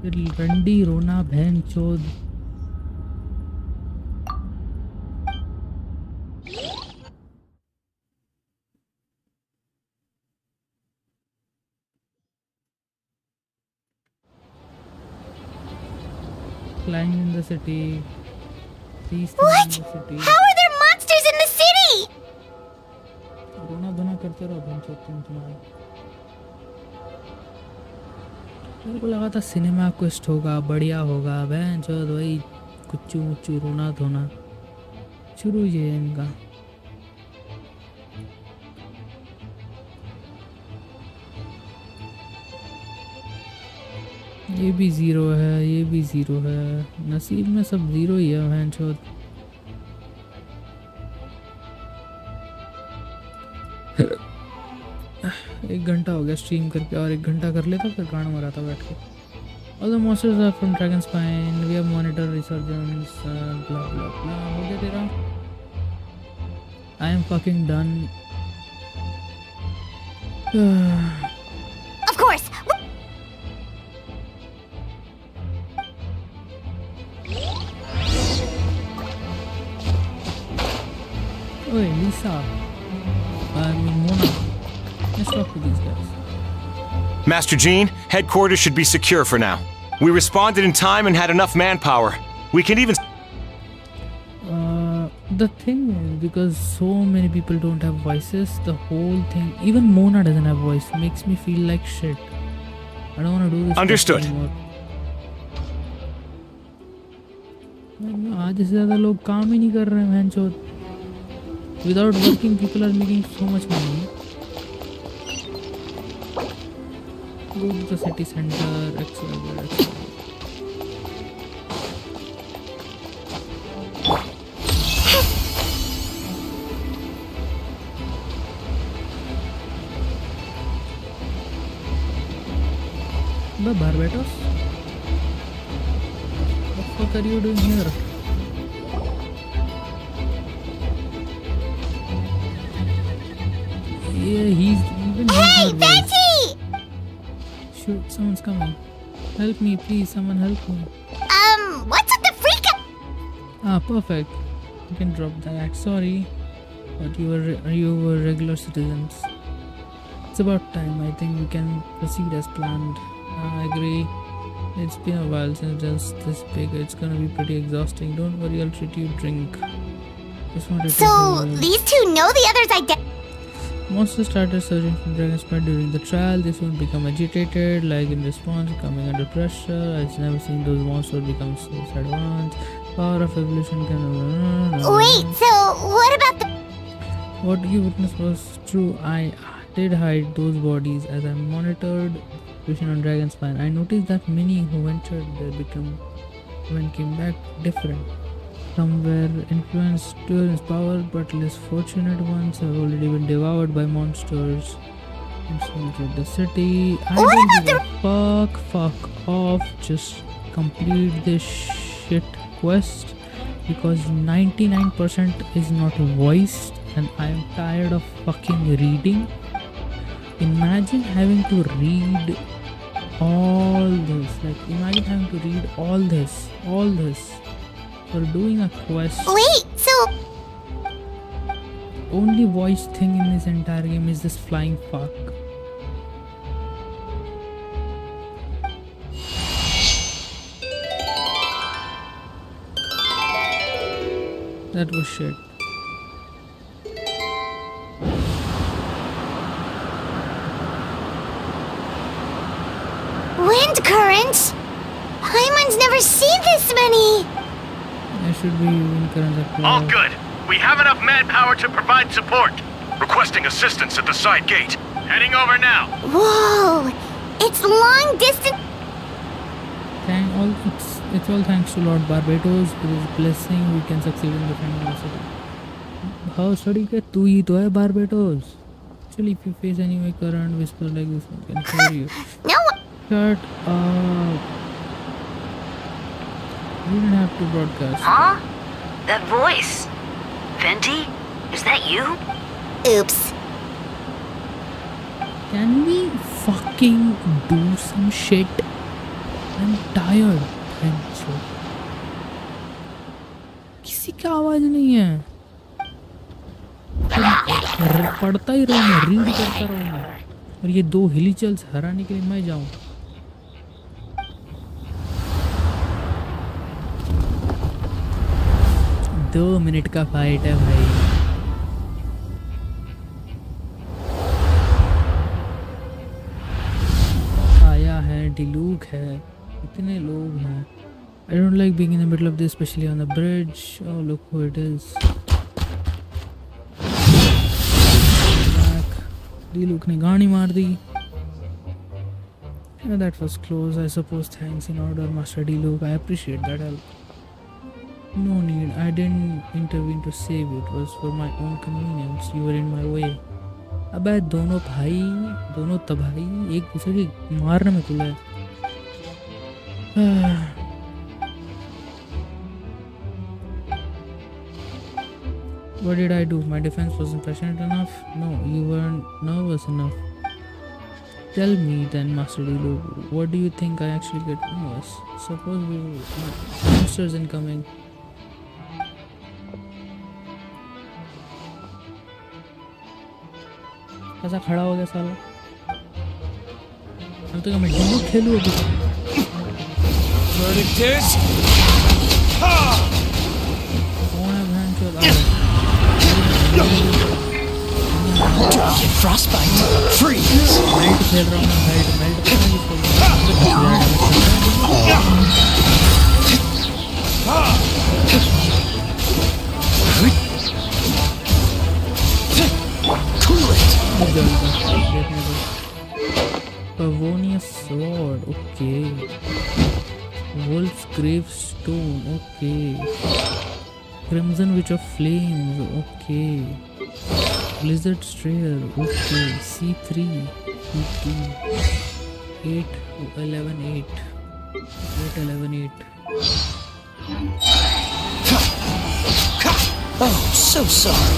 रंडी रोना बहन चोद. Flying in the city. These things What? in the city. How are there monsters in the city? रोना धोना करते रहो बहन चोद तुम्हारे. मेरे को लगा था सिनेमा क्विस्ट होगा, बढ़िया होगा, बहन चोद वही कुच्चू मुच्चू रोना धोना शुरू ही है इनका. ये भी ज़ीरो है, ये भी ज़ीरो है, नसीब में सब ज़ीरो ही है बहन चोद. एक घंटा हो गया स्ट्रीम करके, और एक घंटा कर लेता फिर गाना मरा था बैठ के. All the monsters are from Dragon's Spine. We have monitor resurgence. Blah blah blah. हो गया तेरा? I am fucking done. Of course. Oi, Lisa. I mean Mona. Let's talk to these guys. Master Jean, headquarters should be secure for now. We responded in time and had enough manpower. We can even... The thing is, because so many people don't have voices, the whole thing, even Mona doesn't have voice, makes me feel like shit. I don't want to do this Understood. anymore. आज से ज़्यादा लोग काम ही नहीं कर रहे हैं बहनचोद. Without working, people are making so much money. Go to the city center, etc. Barbados? What the fuck are you doing here? Yeah, Hey, Betty! Shoot, someone's coming. Help me, please, someone help me. What's with the freak? Ah, perfect. You can drop the axe. Sorry, but you were regular citizens. It's about time. I think we can proceed as planned. I agree. It's been a while since just this big. It's gonna be pretty exhausting. Don't worry, I'll treat you a drink. Just wanted So, to these two know the other's identity. Monsters started surging from Dragon's Blood during the trial. They soon become agitated, like in response, coming under pressure. I've never seen those monsters become so advanced. Power of evolution can... Wait, so what about the... What you witnessed was true. I did hide those bodies as I monitored vision on Dragon's Spine. I noticed that many who entered there when came back different. Some were influenced to his power, but less fortunate ones have already been devoured by monsters. Infiltrated the city. I don't give a fuck off. Just complete this shit quest because 99% is not voiced and I am tired of fucking reading. Imagine having to read all this. Like, imagine having to read all this for doing a quest. Wait, so Only voice thing in this entire game is this flying fuck. That was shit. wind currents? Paimon's never seen this many. There should be wind currents at All 12. good. We have enough manpower to provide support. Requesting assistance at the side gate. Heading over now. Whoa, it's long distance. It's all thanks to Lord Barbados. With his blessing, we can succeed in defending the city. How study ke tu hi to hai Barbados. Actually, if you face any way current whisper like this, I can hear you. No. Shut up. You didn't have to broadcast. Huh? That voice. Venti? Is that you? Oops. Can we fucking do some shit? I'm tired. किसी का आवाज नहीं है. पढ़ता ही रहूँ मैं, read करता रहूँ मैं, और ये दो हिलीचल्स हराने के लिए मैं जाऊँ. 2 मिनट का फाइट है भाई. आया है, डिलूक है, इतने लोग हैं. I don't like being in the middle of this, especially on the bridge. Oh, look who it is. डिलूक ने गाड़ी मार दी. Yeah, that was close. I suppose thanks in order, Master Diluc. I appreciate that help. No need. I didn't intervene to save you. It was for my own convenience. You were in my way. अबे दोनों भाई, दोनों तबाही एक दूसरे की मारने में तुला है. What did I do? My defense wasn't passionate enough? No, you weren't nervous enough. Tell me then, Master Diluc, what do you think I actually get nervous? Suppose we monsters incoming. कैसा खड़ा हो गया साला? अब तो मैं डिलूक खेलूं अभी. कौन है बहन चोद? Frostbite. Freeze. मेल्ट खेल रहा हूँ मैं. Melt Cool it. Pavonius sword. Okay. Wolf's gravestone. Okay. Crimson Witch of Flames. Okay. Blizzard Strayer. Okay. C3. C2. 8, 11, 8. 8, 11, 8. Oh, so sorry.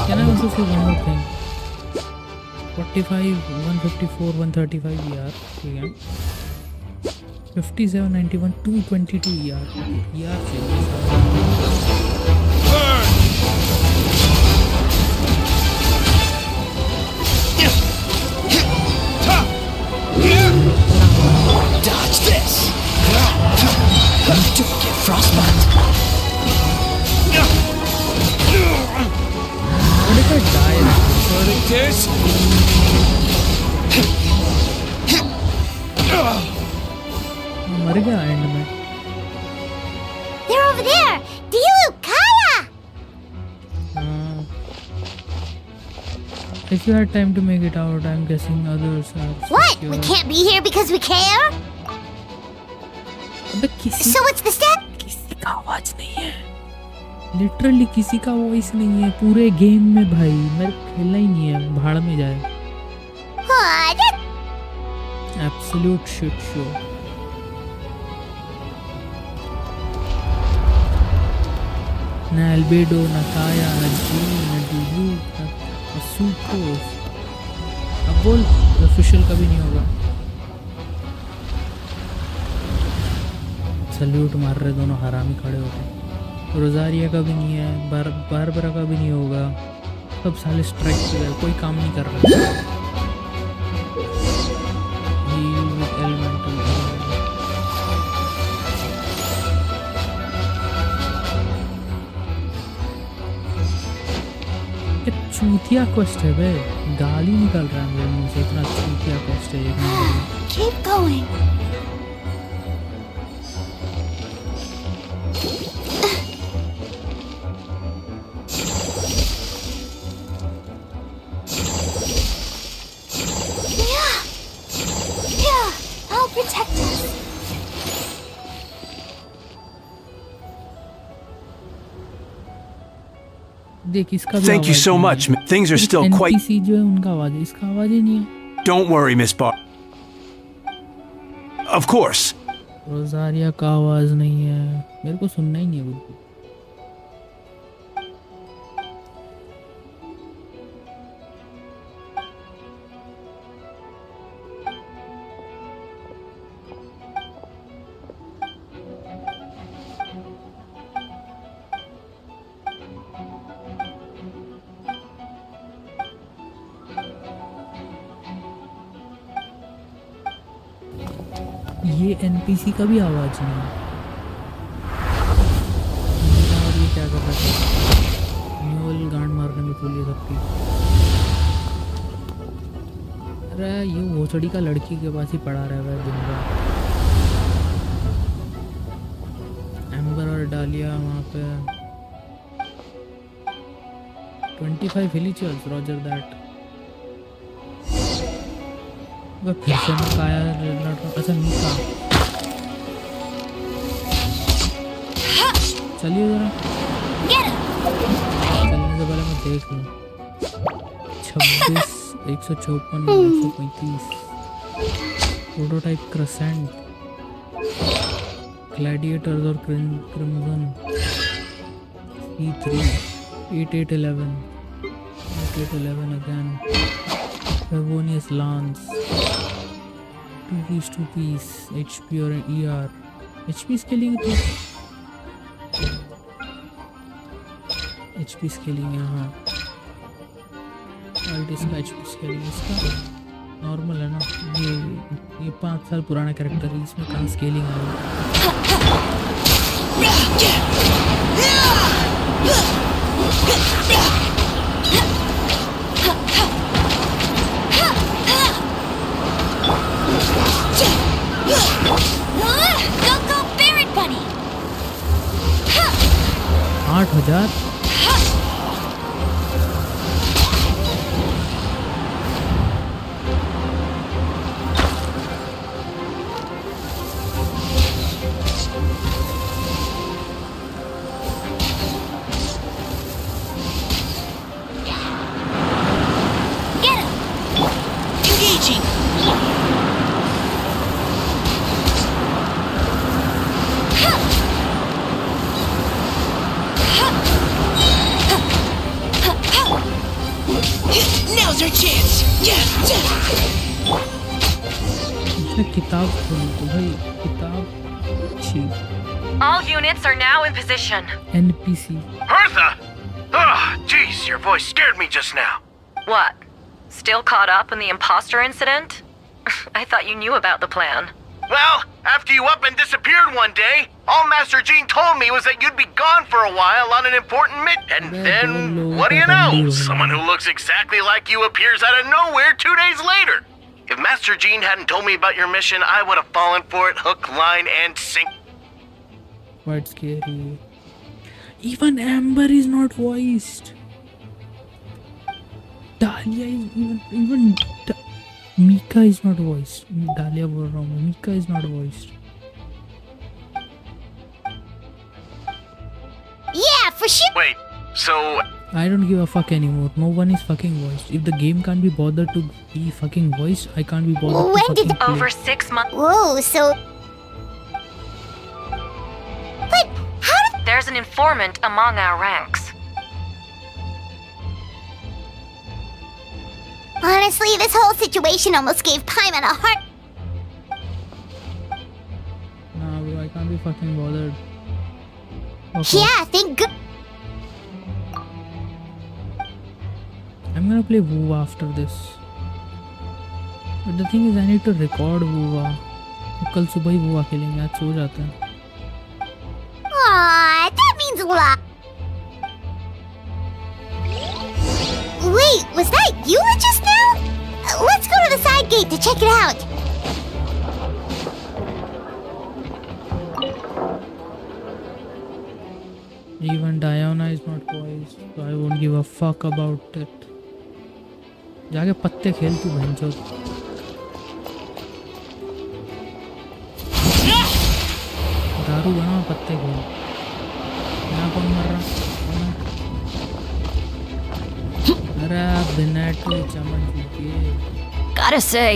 Can I also say one more thing? 45, 154, 135 ER. ठीक है. 57, 91, 222 ER. ER चाहिए. Dodge this. Don't get frostbite. What if I die? मर गया and में. They're over there. Diluc, Kaya. If you had time to make it out, I'm guessing others are. What? secure. We can't be here because we care? अबे किसी So what's the step? का आवाज नहीं है. Literally किसी का voice नहीं है पूरे गेम में भाई. मेरे खेलना ही नहीं है. भाड़ में जाए. What? Absolute shit show. ना एल्बेडो, ना काया, ना जी, ना डीलू, ना सुकोस। अब बोल, ऑफिशियल कभी नहीं होगा। सल्यूट मार रहे दोनों हरामी खड़े होते। रोजारिया का भी नहीं है, बारबरा का भी नहीं होगा। सब साले स्ट्राइक पे गए, कोई काम नहीं कर रहा। Heal with elemental damage. क्या चूतिया क्वेस्ट है बे, गाली निकल रहा है मेरे मुंह से, इतना चूतिया क्वेस्ट है ये। Keep going. I'll protect us. देख इसका भी Thank you आवाज so नहीं much. है। Things are still quite. NPC जो है उनका आवाज है, इसका आवाज ही नहीं है। Don't worry, Miss Bar. Of course. रोजारिया का आवाज नहीं है, मेरे को सुनना ही नहीं है बिल्कुल। ये एनपीसी का भी आवाज नहीं है। और ये क्या कर रहा था? न्यूअल गांड मारने में तो ये सबकी। अरे ये भोसड़ी का लड़की के पास ही पड़ा रहा है दिन रात। एम्बर और डालिया वहाँ पे 25 हिलीचल्स, रॉजर दैट। फिर से मैं काया लड़ रहा। अच्छा मीका, चलिए जरा, चलने से पहले मैं देख लूँ। 26, 154, 135, प्रोटोटाइप क्रेसेंट, ग्लैडिएटर्स और crimson, E3, 8811, 8811 again, Favonius Lance, 2 piece, HP और ER, HP स्केलिंग तो HP स्केलिंग है हाँ। और इसका HP स्केलिंग इसका नॉर्मल है ना। ये 5 साल पुराना कैरेक्टर है, इसमें कहाँ स्केलिंग है। Go, Barrett Bunny! 8000 Get him! Engaging! Now's our chance! इसने किताब खोली तो भाई किताब अच्छी। All units are now in position. NPC Bertha! Ah, jeez, your voice scared me just now. What? Still caught up in the imposter incident? I thought you knew about the plan. Well, after you up and disappeared one day, all Master Jean told me was that you'd be gone for a while on an important mission. And then, what do you know? Someone who looks exactly like you appears out of nowhere 2 days later. If Master Jean hadn't told me about your mission, I would have fallen for it hook, line, and sinker. quite scary. Even Amber is not voiced. Dahlia is even Mika is not voiced. Dahlia बोल रहा हूँ, Mika is not voiced. Yeah, for sure. Wait, so I don't give a fuck anymore. No one is fucking voiced. If the game can't be bothered to be fucking voiced, I can't be bothered When to did- fucking play. Over 6 months. Whoa, so... But how did... There's an informant among our ranks. Honestly, this whole situation almost gave Paimon a heart. Nah, bro, I can't be fucking bothered. Okay. Yeah, thank good. I'm gonna play WoW after this. But the thing is, I need to record WoW. कल सुबह ही WoW खेलेंगे, आज सो जाते हैं. Aww, that means a lot. Wait, was that you just now? Let's go to the side gate to check it out. Even Diana is not poised, so I won't give a fuck about it. जाके पत्ते खेल तू भैंचोद. दारू बना पत्ते खेल. यहाँ कौन मर रहा? अरे बिना तो चमन चुके. Gotta say,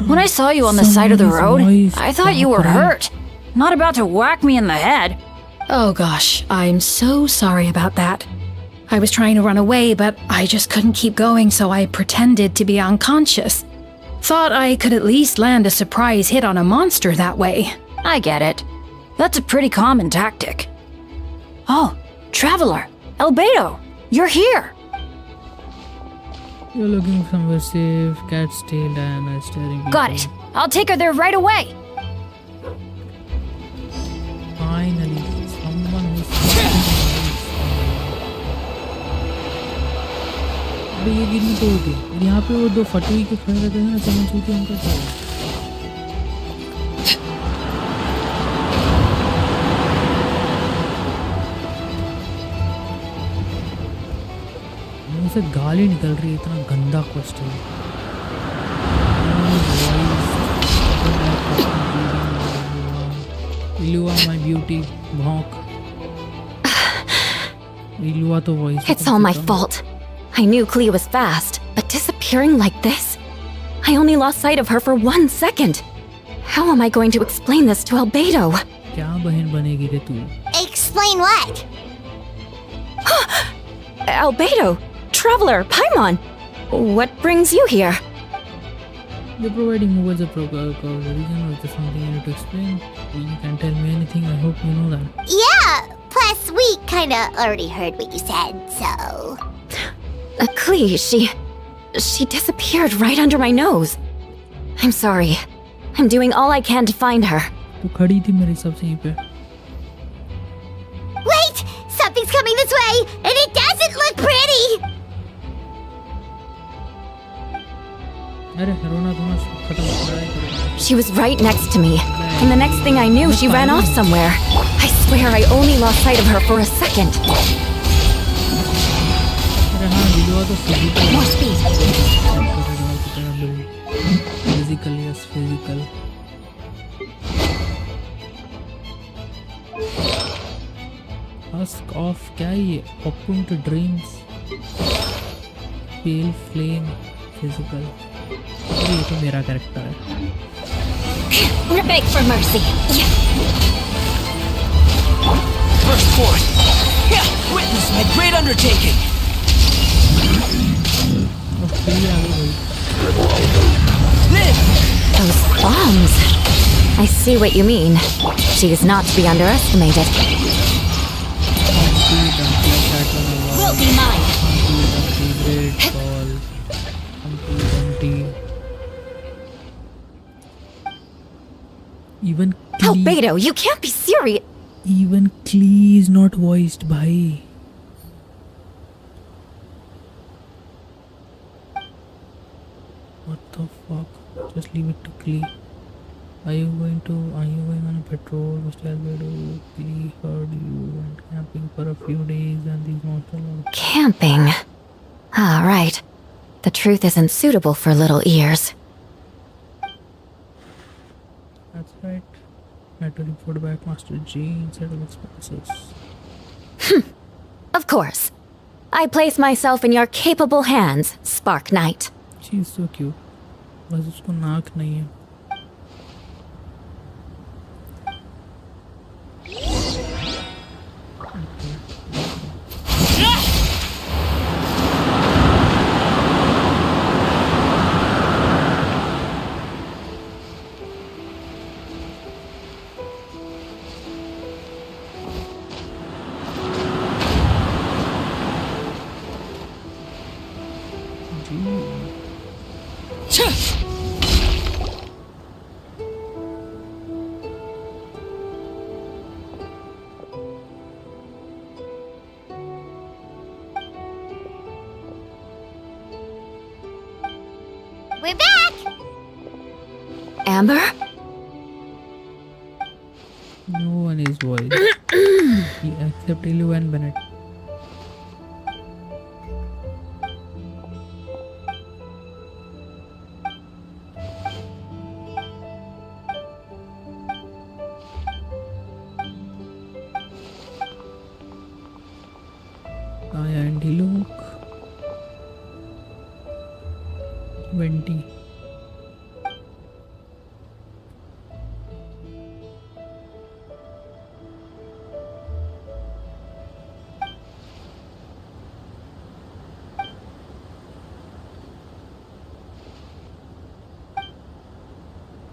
when I saw you on the side of the road, I thought you were hurt. Not about to whack me in the head. Oh gosh, I'm so sorry about that. I was trying to run away, but I just couldn't keep going, so I pretended to be unconscious. Thought I could at least land a surprise hit on a monster that way. I get it. That's a pretty common tactic. Oh, Traveler, Albedo, you're here. You're looking somewhere safe. Cat's tail and staring. Got it. I'll take her there right away. Finally, someone who's. अबे ये गिरनी तो होती. यहाँ पे वो दो फटुई के खड़े रहते हैं ना, चमन चूती उनका क्या? मुझसे गाली निकल रही है, इतना गंदा question. Ilua, my beauty, भौंक. Ilua तो voice. It's all my fault. I knew Clea was fast, but disappearing like this? I only lost sight of her for 1 second. How am I going to explain this to Albedo? क्या बहन बनेगी रे तू? Explain what? Albedo, Traveler, Paimon, what brings you here? You're providing me with a reason or just something you need to explain. You can tell me anything. I hope you know that. Yeah, plus we kinda already heard what you said, so... Clea, she disappeared right under my nose. I'm sorry. I'm doing all I can to find her. तू खड़ी थी मेरे हिसाब से यहीं पे. Wait! Something's coming this way, and it doesn't look pretty! अरे रोना धोना खत्म हो रहा है. She was right next to me, and the next thing I knew, she ran off somewhere. I swear I only lost sight of her for a second. More speed. Physical, yes, physical. Husk of क्या ये? Open to dreams. Pale flame, physical. ये तो मेरा character है. Beg for mercy. First forth. Yeah, witness my great undertaking. Those bombs. I see what you mean. She is not to be underestimated. Will be mine. Even Albedo, you can't be serious. Even Clee is not voiced, bhai. What the fuck? Just leave it to Clee. Are you going on a patrol? Mr. Albedo, Clee heard you went camping for a few days and these monsters are... Camping? Ah, right. The truth isn't suitable for little ears. That's right. I had to report back Master G instead of expenses. Of course. I place myself in your capable hands, Spark Knight. She's so cute. बस उसको नाक नहीं है. We're back! Amber? No one is voiced. Except Ilu and Bennett. Aya and Hiluk. Venti.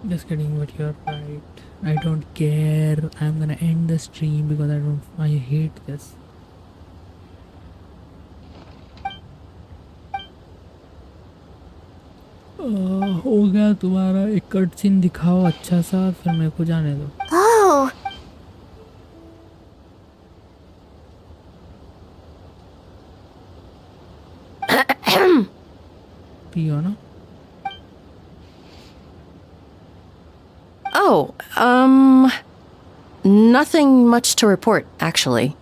Just kidding, but you're right. I don't care. I'm gonna end the stream because I hate this. हो गया तुम्हारा एक cut scene दिखाओ अच्छा सा फिर मेरे को जाने दो. Oh. पियो ना. Oh, nothing much to report, actually.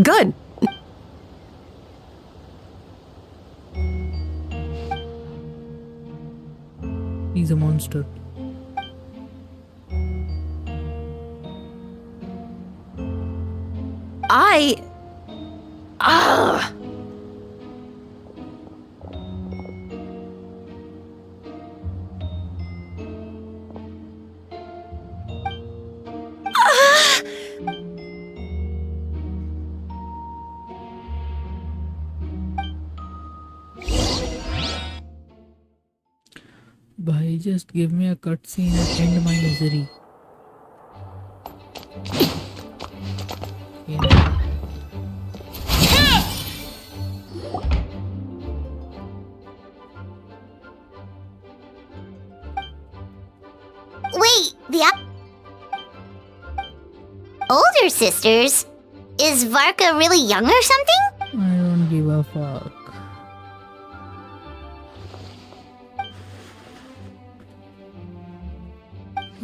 Good. He's a monster. Bhai, just give me a cutscene and end my misery. Wait, the older sisters? Is Varka really young or something? I don't give a fuck.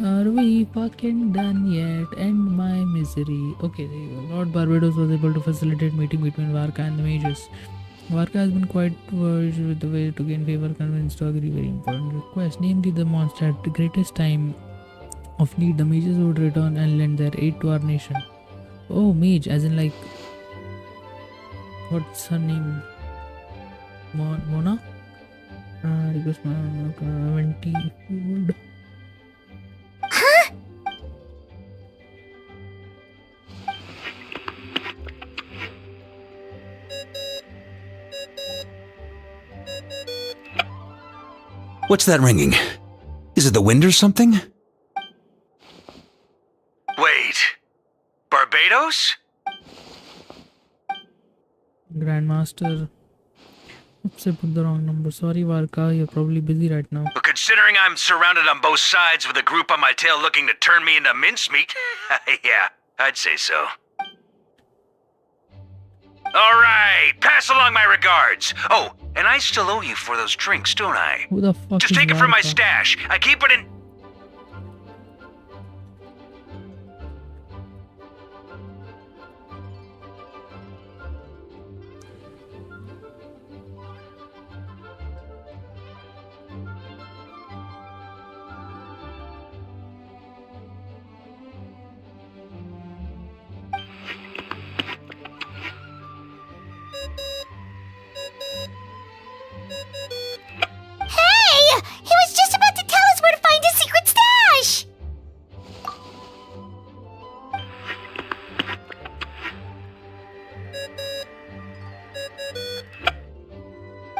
Are we fucking done yet? End my misery. Okay, there you go. Lord Barbados was able to facilitate meeting between Varka and the mages. Varka has been quite urged with the way to gain favor, convinced to agree very important request, namely the monster at the greatest time of need. The mages would return and lend their aid to our nation. Oh, mage, as in like, what's her name? Mona? Request Venti would. Huh? What's that ringing? Is it the wind or something? Wait. Barbados? Grandmaster. Oops, I put the wrong number. Sorry, Varka, you're probably busy right now. But considering I'm surrounded on both sides with a group on my tail looking to turn me into mincemeat, yeah, I'd say so. Alright, pass along my regards. Oh, and I still owe you for those drinks, don't I? Who the fuck Just is take it from my Varka? stash. I keep it in... Hey! He was just about to tell us where to find his secret stash!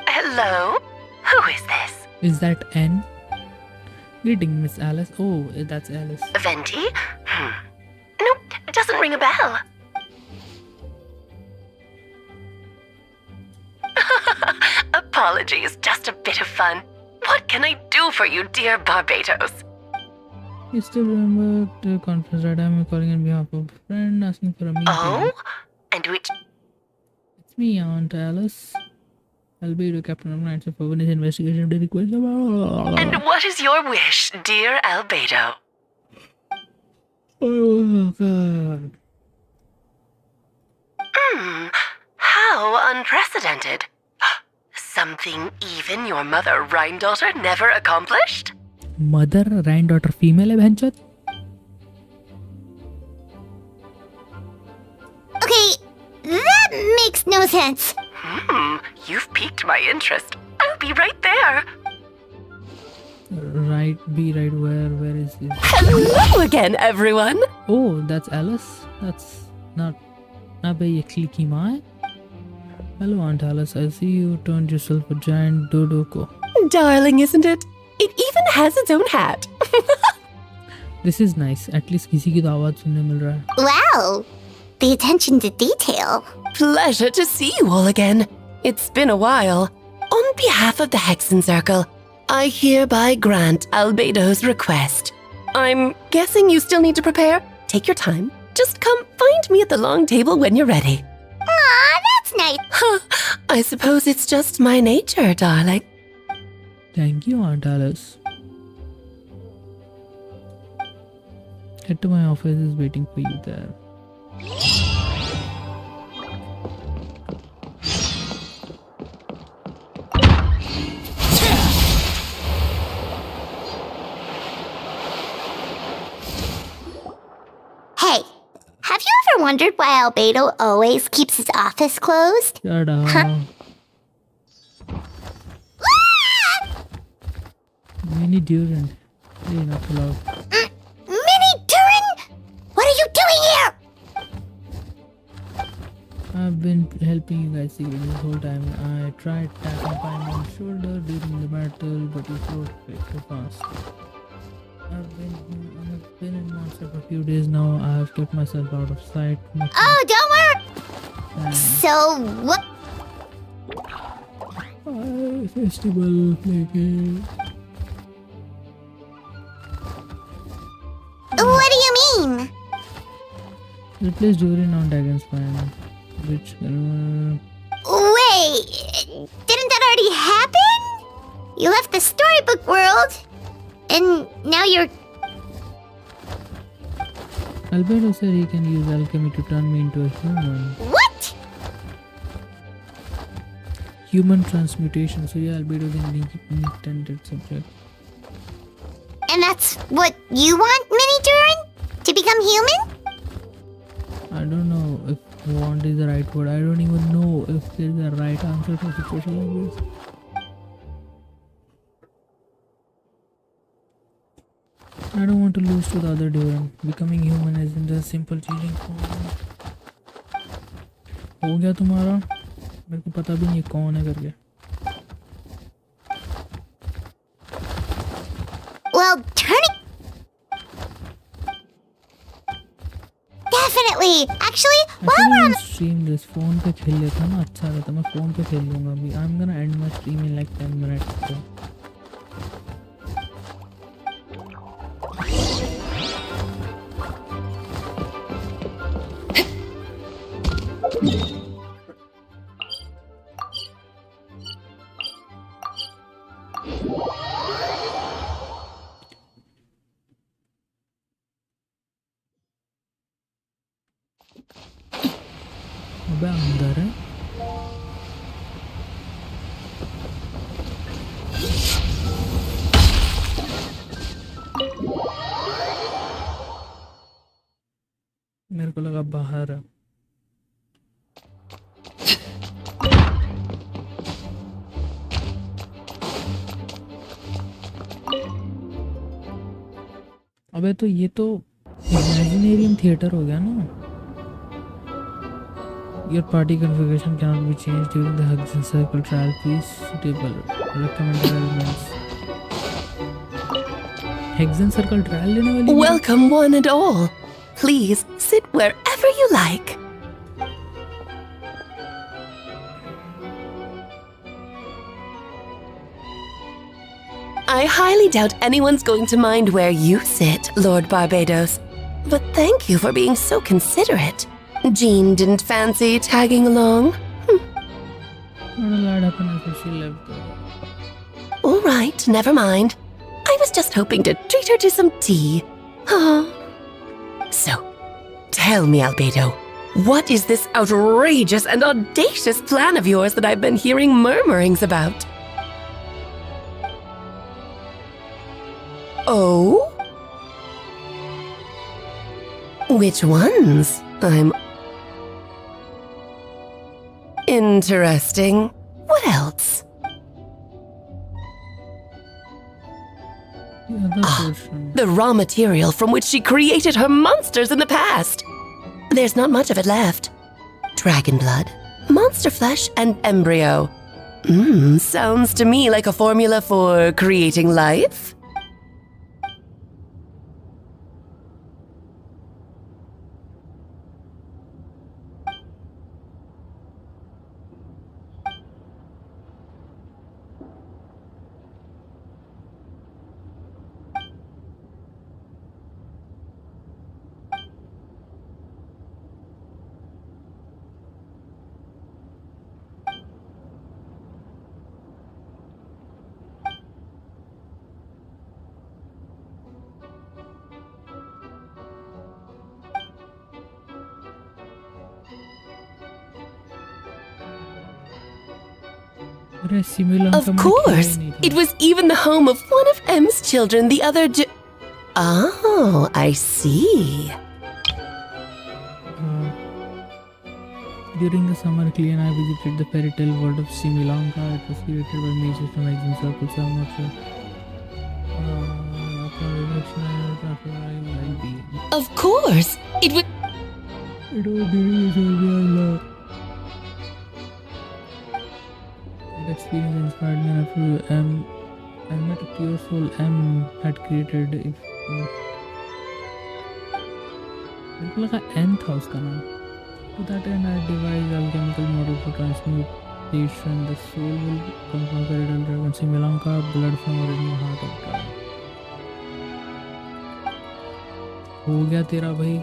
Hello? Who is this? Is that N? Greeting, Miss Alice. Oh, that's Alice. Venti? Nope, it doesn't ring a bell. Apologies, just a bit of fun. What can I do for you, dear Barbados? You still remember the conference, right? I'm calling on behalf of a friend asking for a meeting. Oh? And which... Me, Aunt Alice. Albedo, Captain of Knights of Oven is investigation of the request. And what is your wish, dear Albedo? Oh, God. How unprecedented. Something even your mother Rhine-daughter never accomplished? Mother, Rhine-daughter, female है बहनचोद? Okay, that makes no sense. You've piqued my interest. I'll be right there. Right, be right where? Where is this? Hello again, everyone. Oh, that's Alice? That's not... Abe ye clicky maa hai? Hello, Aunt Alice. I see you turned yourself a giant dodoko. Darling, isn't it? It even has its own hat. This is nice. At least किसी की तो आवाज सुनने मिल रहा है. Wow, the attention to detail. Pleasure to see you all again. It's been a while. On behalf of the Hexen Circle, I hereby grant Albedo's request. I'm guessing you still need to prepare? Take your time. Just come find me at the long table when you're ready. Aw, that's nice. I suppose it's just my nature, darling. Thank you, Aunt Alice. Head to my office is waiting for you there. Hey, have you ever wondered why Albedo always keeps his office closed? Shut up. Huh? Mini Duran. You're not allowed. Mini Durin? What are you doing here? I've been helping you guys secretly this whole time. I tried tapping Paimon's shoulder during the battle, but he fought way too fast. I've been in Monster for a few days now. I have kept myself out of sight. Oh, don't worry. So, what? Festival play. What do you mean? Replace Durin on Dragon's Spine. Which Wait, didn't that already happen? You left the storybook world, and now you're... Albedo said he can use alchemy to turn me into a human. What? Human transmutation. So yeah, Albedo is the intended subject. And that's what you want, Mini Durin? To become human? I don't know if want is the right word. I don't even know if there's a right answer to a situation like this. I don't want to lose to the other Duran. Becoming human isn't a simple changing form. हो गया तुम्हारा? मेरे को पता भी नहीं कौन है करके. Well, turning... Definitely. Actually, while we're on... stream this phone पे खेल लेता ना अच्छा रहता. मैं phone पे खेल लूँगा अभी. I'm gonna end my stream in like 10 minutes. So. अबे अंदर है मेरे को लगा बाहर है अबे तो ये तो इमेजिनेरियम थिएटर हो गया ना Your party configuration cannot be changed during the Hexen Circle trial. Please suitable recommended elements. Hexen Circle trial लेने वाली है? Welcome one and all. Please sit wherever you like. I highly doubt anyone's going to mind where you sit, Lord Barbados. But thank you for being so considerate. Jean didn't fancy tagging along. she left. All right, never mind. I was just hoping to treat her to some tea. So, tell me, Albedo, what is this outrageous and audacious plan of yours that I've been hearing murmurings about? Oh? Which ones? I'm... Interesting. What else? The raw material from which she created her monsters in the past. There's not much of it left. Dragon blood, monster flesh, and embryo. Sounds to me like a formula for creating life. Of course! It was even the home of one of M's children the other day. Oh, I see. During the summer, Clay and I visited the fairy tale world of Similanka. It was created by mages from Exim Circle, so I'm not sure. Of course! It was... It was during that experience inspired me enough to I met a pure soul M had created. If मेरे को लगा N था उसका नाम. To that end, I devised alchemical model for transmutation. The soul will come from the red dragon Similanka, blood from original heart of dragon. हो गया तेरा भाई.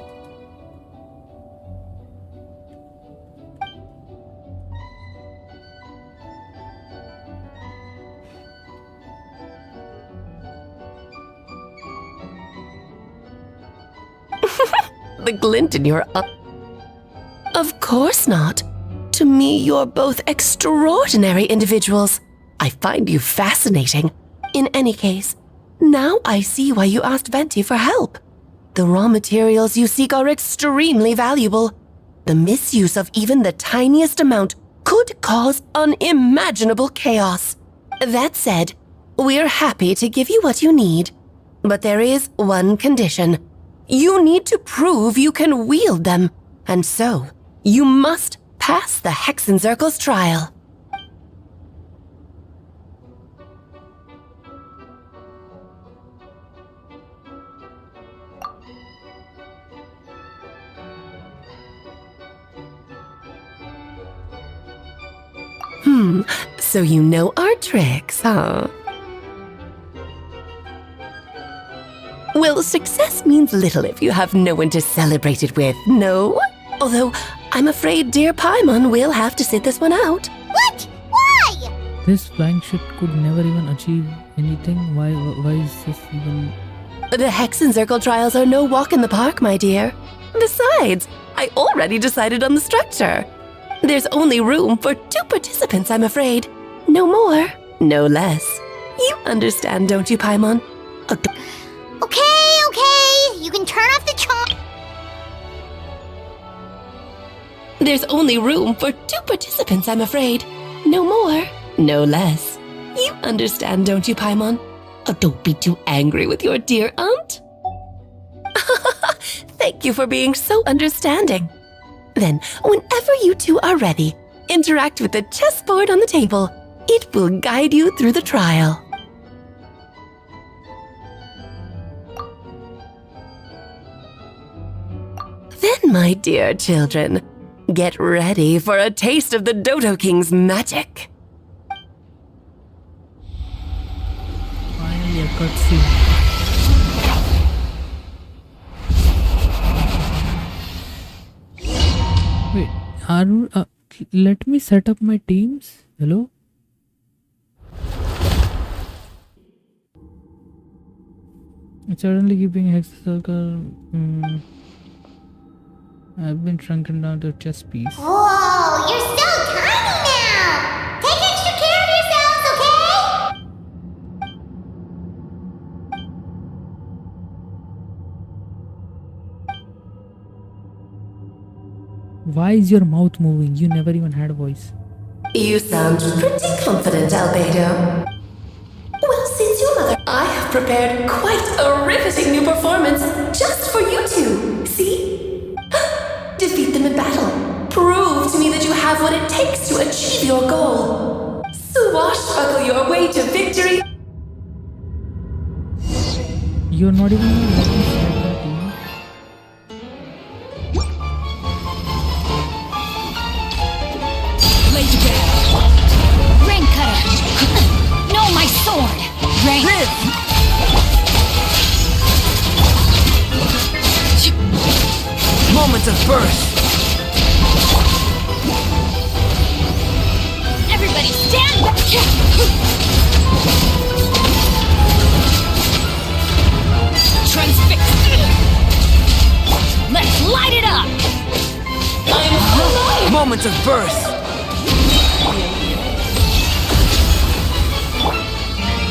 The glint in your eye. Of course not. To me, you're both extraordinary individuals. I find you fascinating. In any case, now I see why you asked Venti for help. The raw materials you seek are extremely valuable. The misuse of even the tiniest amount could cause unimaginable chaos. That said, we're happy to give you what you need. But there is one condition. You need to prove you can wield them, and so you must pass the Hexenzirkel's trial. So you know our tricks, huh? Well, success means little if you have no one to celebrate it with, no? Although, I'm afraid dear Paimon will have to sit this one out. What? Why? This flying ship could never even achieve anything. Why is this even... The Hexenzirkel trials are no walk in the park, my dear. Besides, I already decided on the structure. There's only room for 2 participants, I'm afraid. No more, no less. You understand, don't you, Paimon? Okay. You can turn off the charm. There's only room for 2 participants, I'm afraid. No more, no less. You understand, don't you, Paimon? Oh, don't be too angry with your dear aunt. Thank you for being so understanding. Then, whenever you two are ready, interact with the chessboard on the table. It will guide you through the trial. Then, my dear children, get ready for a taste of the Dodo King's magic. Finally, a cutscene. Wait, let me set up my teams. Hello? It's certainly keeping hex circle. I've been shrunken down to a chess piece. Whoa, you're so tiny now! Take extra care of yourselves, okay? Why is your mouth moving? You never even had a voice. You sound pretty confident, Albedo. Well, since your mother, I have prepared quite a riveting new performance just for you two. See? Defeat them in battle. Prove to me that you have what it takes to achieve your goal. Swashbuckle your way to victory. You're not even gonna let me say that, you know? Laser battle. Rain cutter. No, my sword. Rain. Moments of burst. Everybody stand back. Transfix. Let's light it up. Moments of burst.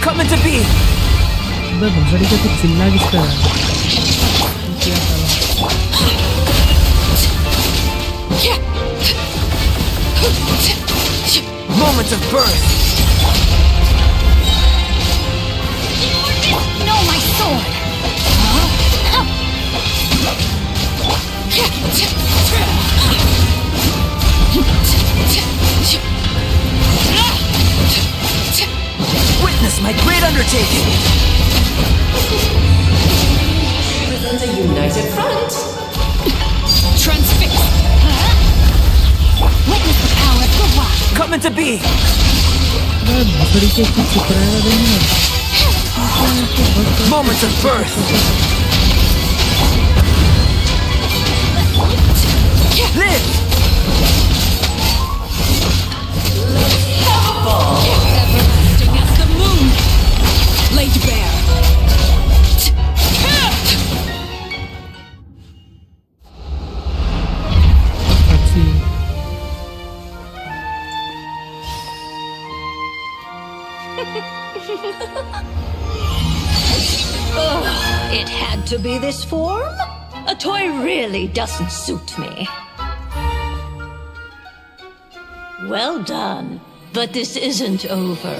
Coming to be. अबे भंगड़ी का तो चिल्ला किसका है? क्या साला? Moments of burst. No, my sword. Witness my great undertaking. Present a united front. Transfix. Witness the power of the rock. Coming to be. अबे भंगड़ी के कुछ चुकराया नहीं है. Moments of burst. Live. Everlasting as the moon. Laid bare. अच्छी. It had to be this form? A toy really doesn't suit me. Well done, but this isn't over.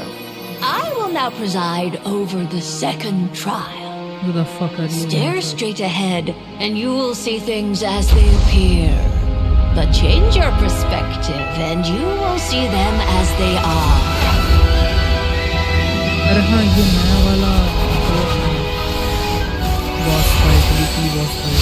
I will now preside over the second trial. Who the fuck are you? Stare straight ahead, and you will see things as they appear. But change your perspective, and you will see them as they are. अरे हाँ ये नया वाला boss fight weekly boss fight.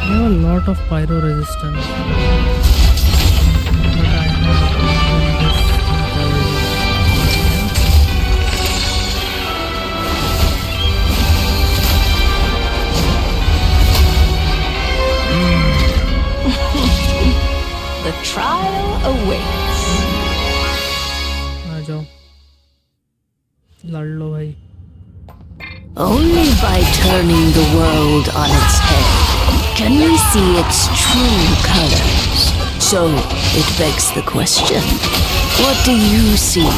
I have a lot of pyro resistance. But I have The trial awaits. आ जाओ. लड़ लो भाई. Only by turning the world on its head can we see its true colors. So it begs the question, what do you see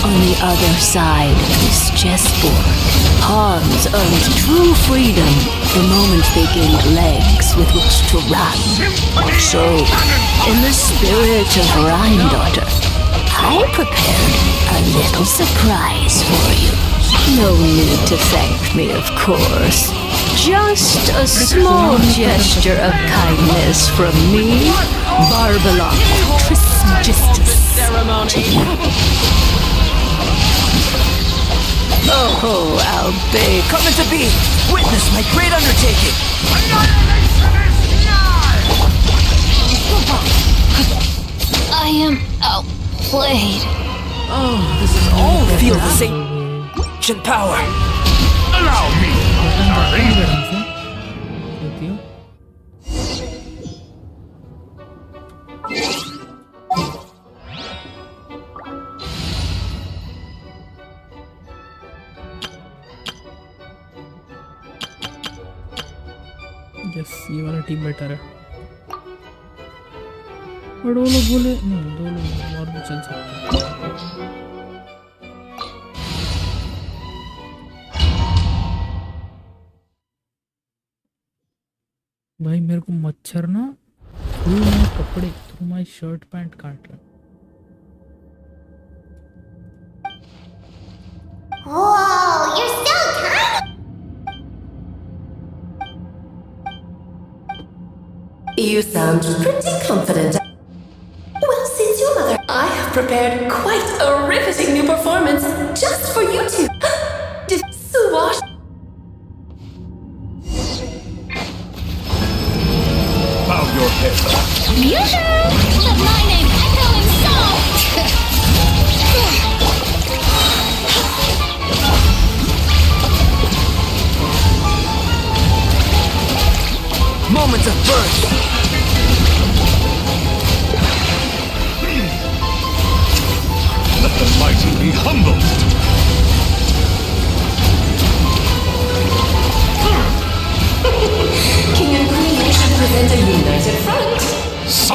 on the other side of this chessboard? Pawns earned true freedom the moment they gained legs with which to run. So, in the spirit of Rhine-daughter, I prepared a little surprise for you. No need to thank me, of course. Just a small gesture of kindness from me, Barbalon Trismegistus. Oh, Albay, Coming to be. Witness my great undertaking. I am outplayed. Oh, this is all feel the same. ancient power. Allow me, darling. Yes ये वाला team better है but वो लोग बोले नहीं दो लोग और भी चल सकते हैं भाई मेरे को मच्छर ना थ्रू माय कपड़े थ्रू माय शर्ट पैंट काट रहा है Whoa, you're so tiny! You sound pretty confident. Well, since your mother, I have prepared quite a riveting new performance just for you two. Did Suwash? Bow your head. Yoo-hoo! Let my name echo in song! Moments of birth. Let the mighty be humbled. King and Queen should present a united front.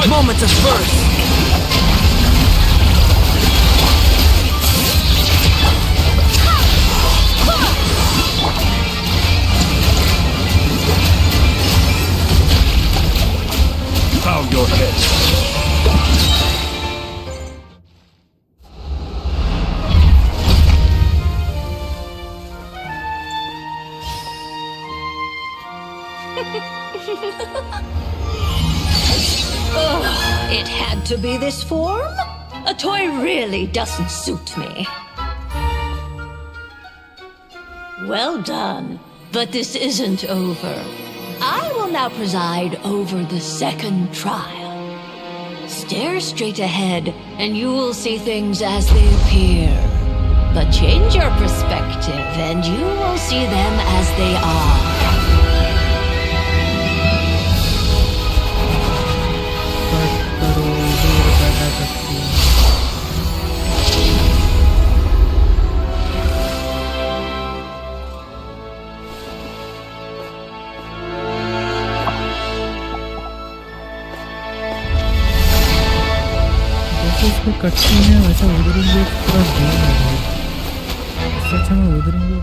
Moments of birth. Bow your head. Ugh, it had to be this form? A toy really doesn't suit me. Well done, but this isn't over. I will now preside over the second trial. Stare straight ahead, and you will see things as they appear. But change your perspective, and you will see them as they are. इसको कटती है वैसा उधरेंगे पूरा game है भाई इससे अच्छा मैं उधरेंगे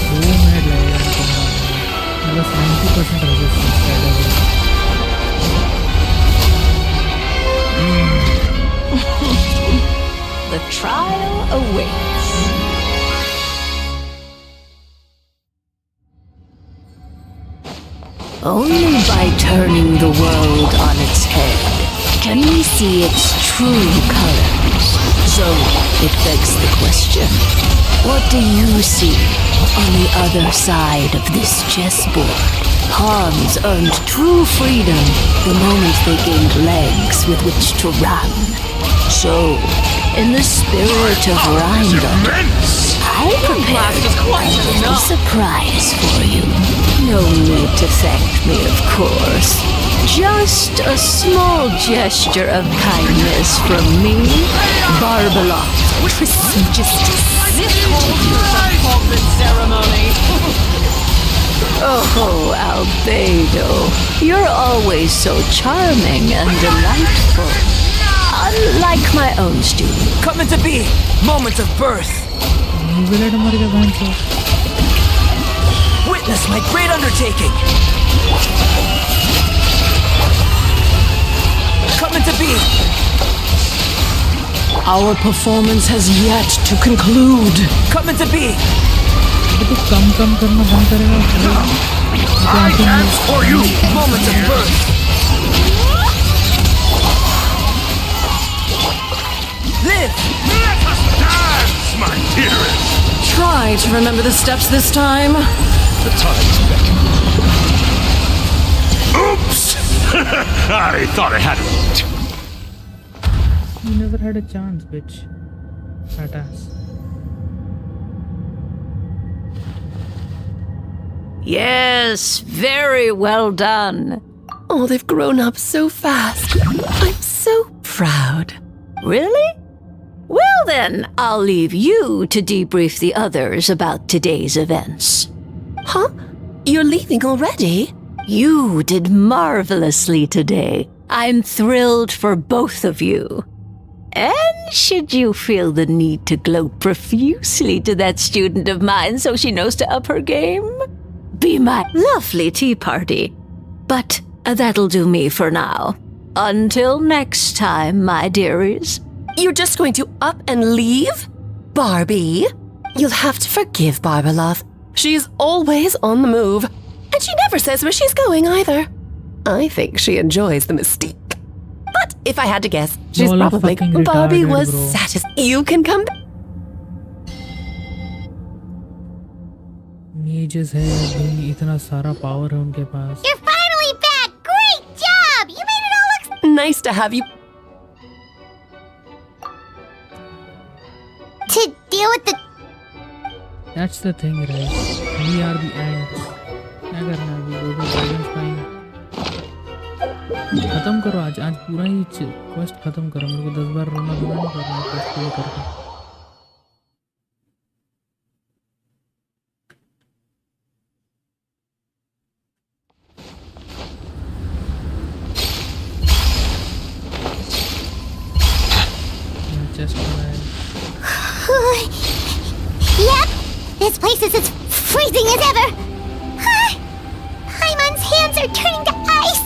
दो मिनट लगेगा मेरा 90% resistance The trial awaits. Only by turning the world on its head can we see its true colors. So, it begs the question, what do you see on the other side of this chessboard? Pawns earned true freedom the moment they gained legs with which to run. So, in the spirit of Rheingold, I prepared a little surprise for you. No need to thank me, of course. Just a small gesture of kindness from me, Barbalot, prestigious to This calls for some pomp and ceremony. Oh, Albedo, you're always so charming and delightful. Unlike my own student. Coming to be. Moments of birth. Witness my great undertaking. Coming to be. Our performance has yet to conclude. Coming to be. तो कम करना बंद करेगा I ask for you. Moments of birth. Live. Let us dance, my dearest. Try to remember the steps this time. The time's beckoning. Oops! I thought I had it. You never had a chance, bitch. Fat ass. Yes, very well done. Oh, they've grown up so fast. I'm so proud. Really? Well then, I'll leave you to debrief the others about today's events. Huh? You're leaving already? You did marvelously today. I'm thrilled for both of you. And should you feel the need to gloat profusely to that student of mine so she knows to up her game, be my lovely tea party. But that'll do me for now. Until next time, my dearies. You're just going to up and leave? Barbie? You'll have to forgive Barbalov. She's always on the move. And she never says where she's going either. I think she enjoys the mystique. But if I had to guess, she's Y'all are probably... fucking Barbie retarded, was bro. satisfied. You can come back. Mages है भाई इतना सारा power है उनके पास. You're finally back! Great job! You made it all look... Nice to have you. To deal with the... That's the thing, right? We are the ants. क्या करना है अभी? Go to Dragon's Spine. खत्म करो आज पूरा ही क्वेस्ट खत्म करो. मेरे को 10 बार रोना धोना नहीं करना है क्वेस्ट पूरा करके. Just Yep! This place is as freezing as ever! Paimon's hands are turning to ice!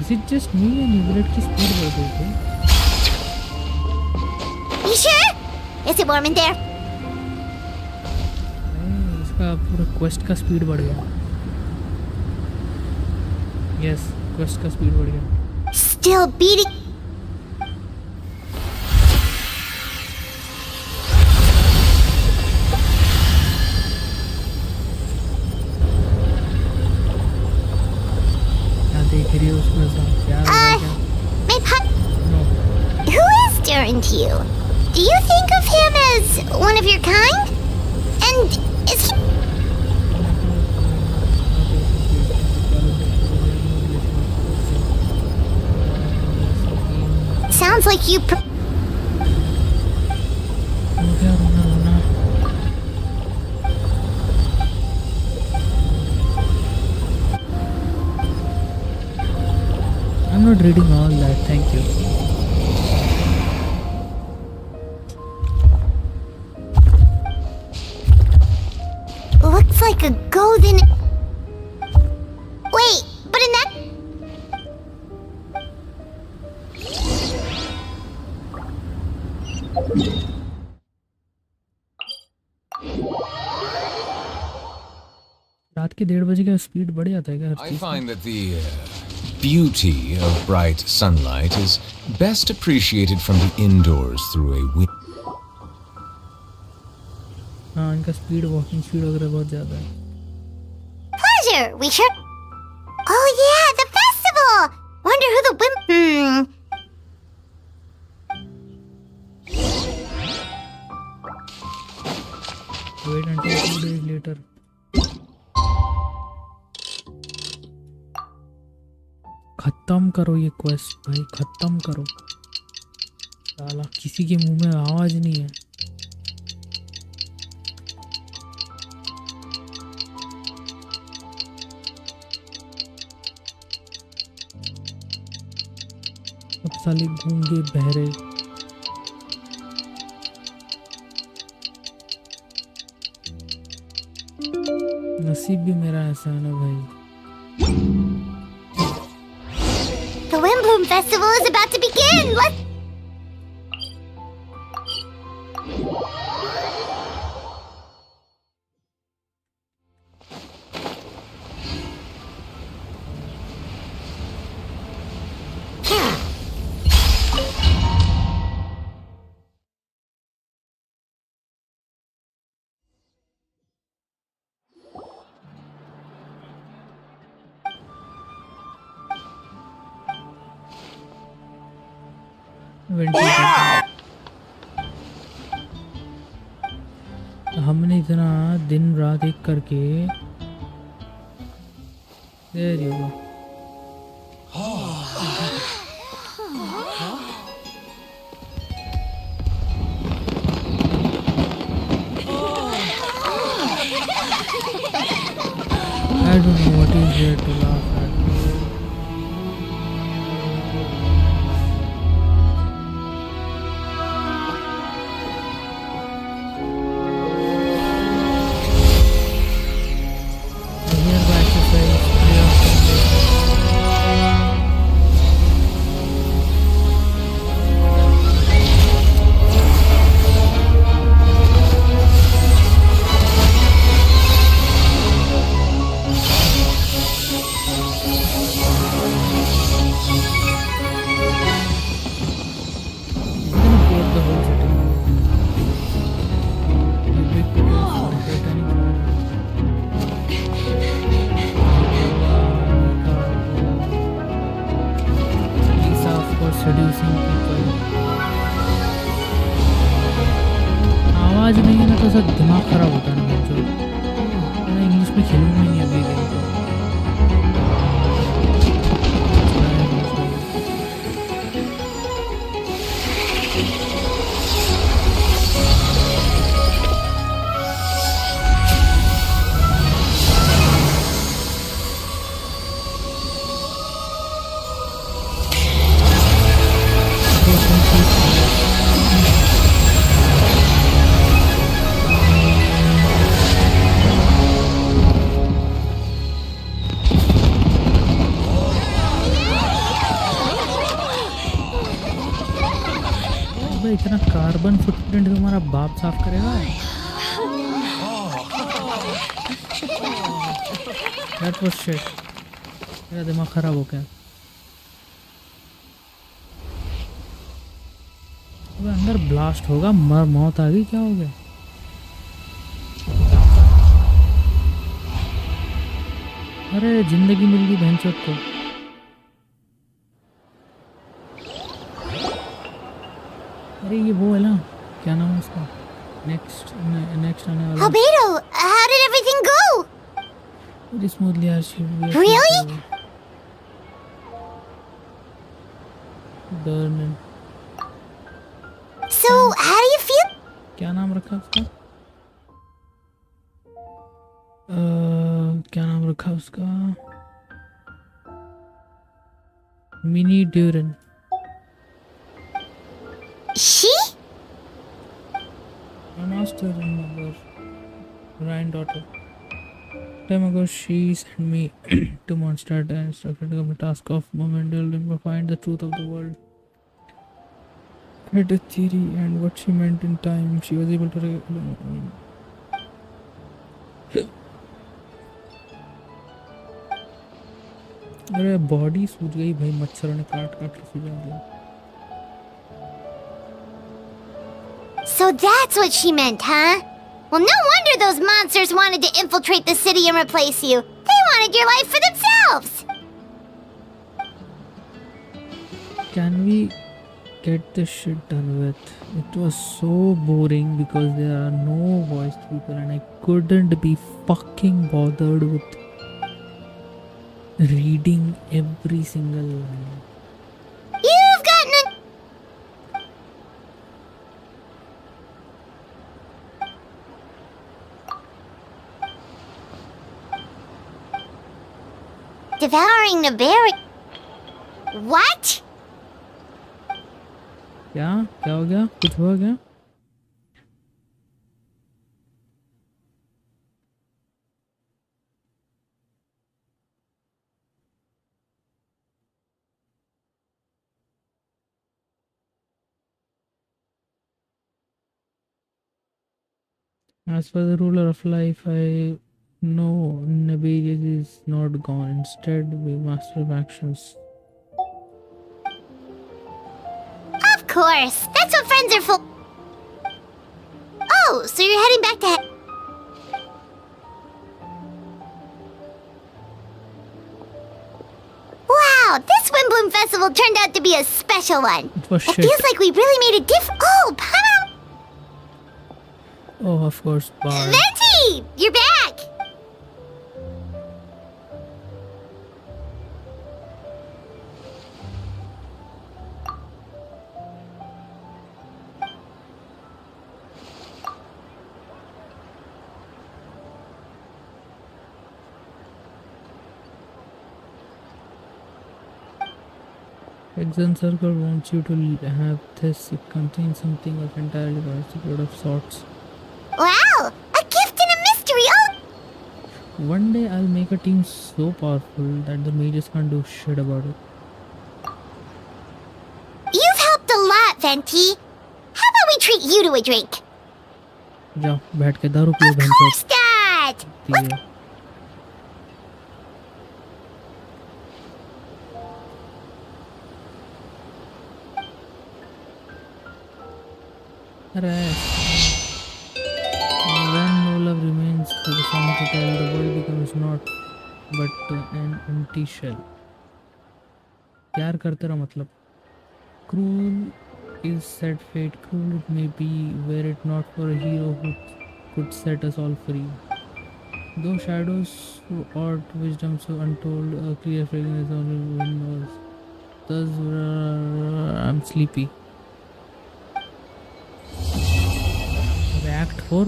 Is it just me and Ibret की speed बढ़ गई थी? You sure? Is it warm in there? नहीं, इसका पूरा quest का speed बढ़ गया. Yes, quest का speed बढ़ गया. Still beating... Who is Durin to you? Do you think of him as one of your kind? And is he... Sounds like you... I'm not reading all that, thank you. Looks like a golden... Wait, but in that... रात के 1:30 बजे का speed बढ़ जाता है क्या हर I चीज? find that the beauty of bright sunlight is best appreciated from the indoors through a window. हाँ इनका स्पीड वॉकिंग स्पीड वगैरह बहुत ज़्यादा है. Pleasure, we should... Oh yeah, the festival! Wonder who the Wait until 2 days later. खत्म करो ये quest भाई, खत्म करो. साला किसी के मुंह में आवाज नहीं है. अब साले गूंगे बहरे. नसीब भी मेरा ऐसा है ना भाई. The Windbloom Festival is about to begin! Let's... हमने इतना दिन रात एक करके There you go. I don't know what is there to laugh at. Seducing people. आवाज नहीं है ना तो सब दिमाग खराब होता है ना बच्चों। मैं इंग्लिश में खेलूंगा नहीं अभी गेम को। इतना कार्बन फुटप्रिंट तुम्हारा बाप साफ करेगा। That was shit. मेरा दिमाग खराब हो गया। अब अंदर ब्लास्ट होगा, मौत आ गई, क्या हो गया? अरे जिंदगी मिल गई भैंसोद को। अरे ये वो है ना, क्या नाम है उसका? नेक्स्ट आने वाला। Albedo, how did everything go? Very smoothly, Archie. Really? Darn. So, how do you feel? क्या नाम रखा उसका? क्या नाम रखा उसका? Mini Durand. She? My master and mother, granddaughter. Time ago, she sent me to Mondstadt and instructed to complete the task of momental to find the truth of the world. Had a theory and what she meant in time. She was able to. अरे body सूज गई भाई, मच्छरों ने काट काट के सुझा दिया। So that's what she meant, huh? Well, no wonder those monsters wanted to infiltrate the city and replace you. They wanted your life for themselves. Can we get this shit done with? It was so boring because there are no voiced people and I couldn't be fucking bothered with reading every single line. You've gotten a... Devouring the berry. What? क्या क्या हो गया? कुछ हो गया? As for the ruler of life, I know Nabirius is not gone. Instead, we master of actions. Of course. That's what friends are for. Oh, so you're heading back to... Wow, this wind blew Stone Festival turned out to be a special one. It was It shit. feels like we really made a Oh, Pam! Oh, of course, Bard. Venti! You're back! Hexagon Circle wants you to have this. It contains something of entirely secret of sorts. Wow! A gift and a mystery! Oh! One day I'll make a team so powerful that the mages can't do shit about it. You've helped a lot, Venti. How about we treat you to a drink? जाओ बैठ के दारू पियो Of course, Dad! बहनचोद Rest. When no love remains for the song to tell, the world becomes not but an empty shell. प्यार करते रहो मतलब. Cruel is said fate, cruel it may be, were it not for a hero who could set us all free. Though shadows so odd, wisdom so untold, a clear fragrance only wind knows. Thus, I'm sleepy. React 4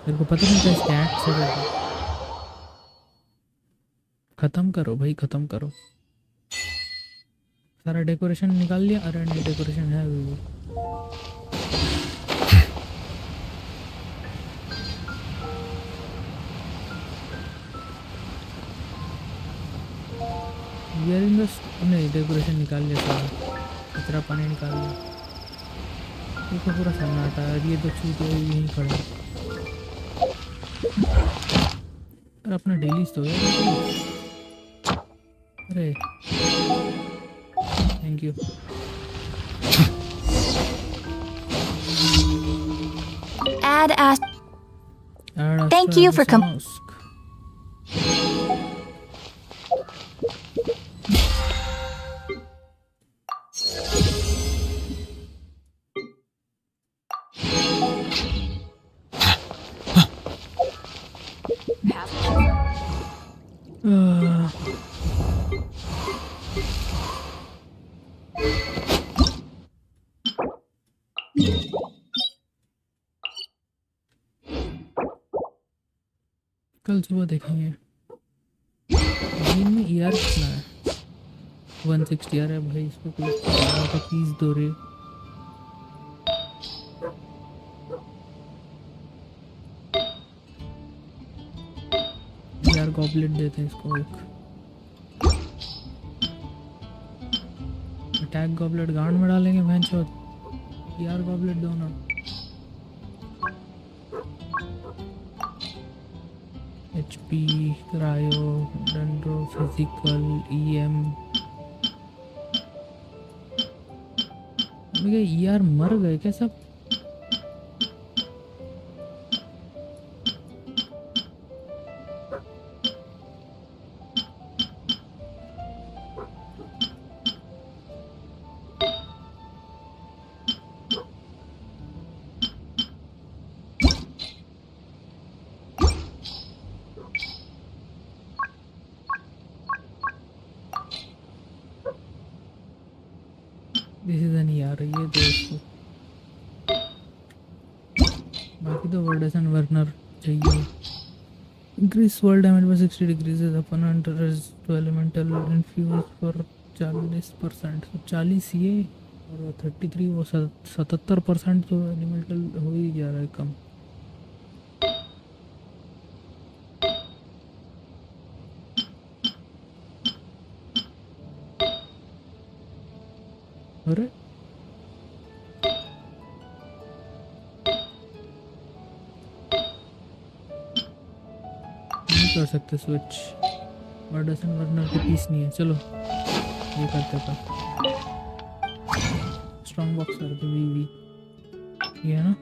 मेरे को पता नहीं था stat से करके खत्म करो भाई खत्म करो सारा डेकोरेशन निकाल लिया अरे नहीं डेकोरेशन है अभी भी नहीं डेकोरेशन निकाल लिया सारा कचरा पानी निकाल लिया ये तो पूरा सन्नाटा है ये तो चूते यहीं खड़े और अपना डेली तो है अरे thank you Thank you for coming. कल सुबह देखेंगे गेम में ईआर कितना है 160 यार है भाई इसको कोई तो पीस दो रे यार गॉबलेट देते हैं इसको एक अटैक गॉबलेट गांड में डालेंगे भैंचोद यार गॉबलेट दो ना HP, cryo, dendro, physical, EM ER मर गए क्या सब दिस इज एन यार ये दोस्तों बाकी तो वर्डसन वर्नर चाहिए increase world damage by 60 degrees is opponent is to elemental infuse for 40%, तो 40 ये और 33 वो 77% तो एलिमेंटल हो ही जा रहा है कम अरे नहीं कर सकते स्विच वर्डसन वर्नर के पीस नहीं है चलो ये करते पर स्ट्रॉन्ग बॉक्स करते वी ये है ना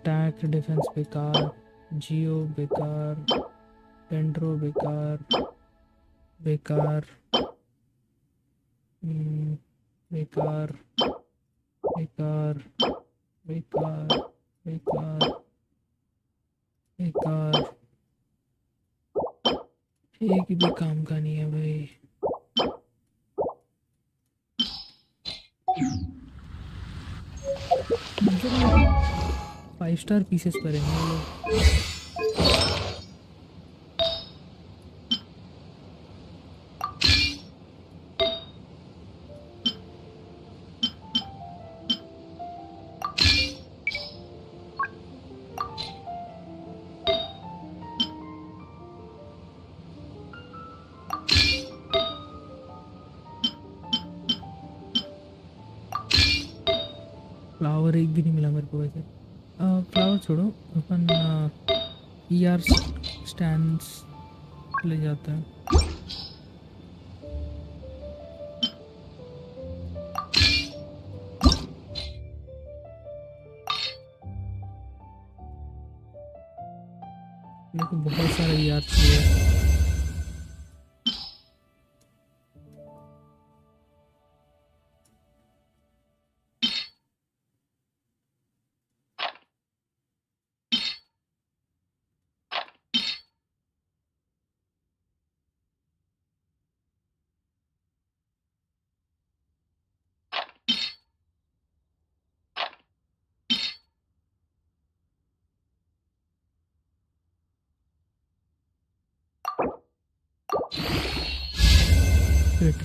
अटैक डिफेंस बेकार, जियो बेकार, पेंड्रो बेकार, बेकार, बेकार, बेकार, बेकार, बेकार, बेकार, एक भी काम का नहीं है भाई। 5 स्टार पीसेस पर है ये लोग। फ्लावर एक भी नहीं मिला मेरे को वैसे। फ्लावर छोड़ो, अपन ER स्टैंड्स ले जाते हैं। मेरे को बहुत सारा ER चाहिए।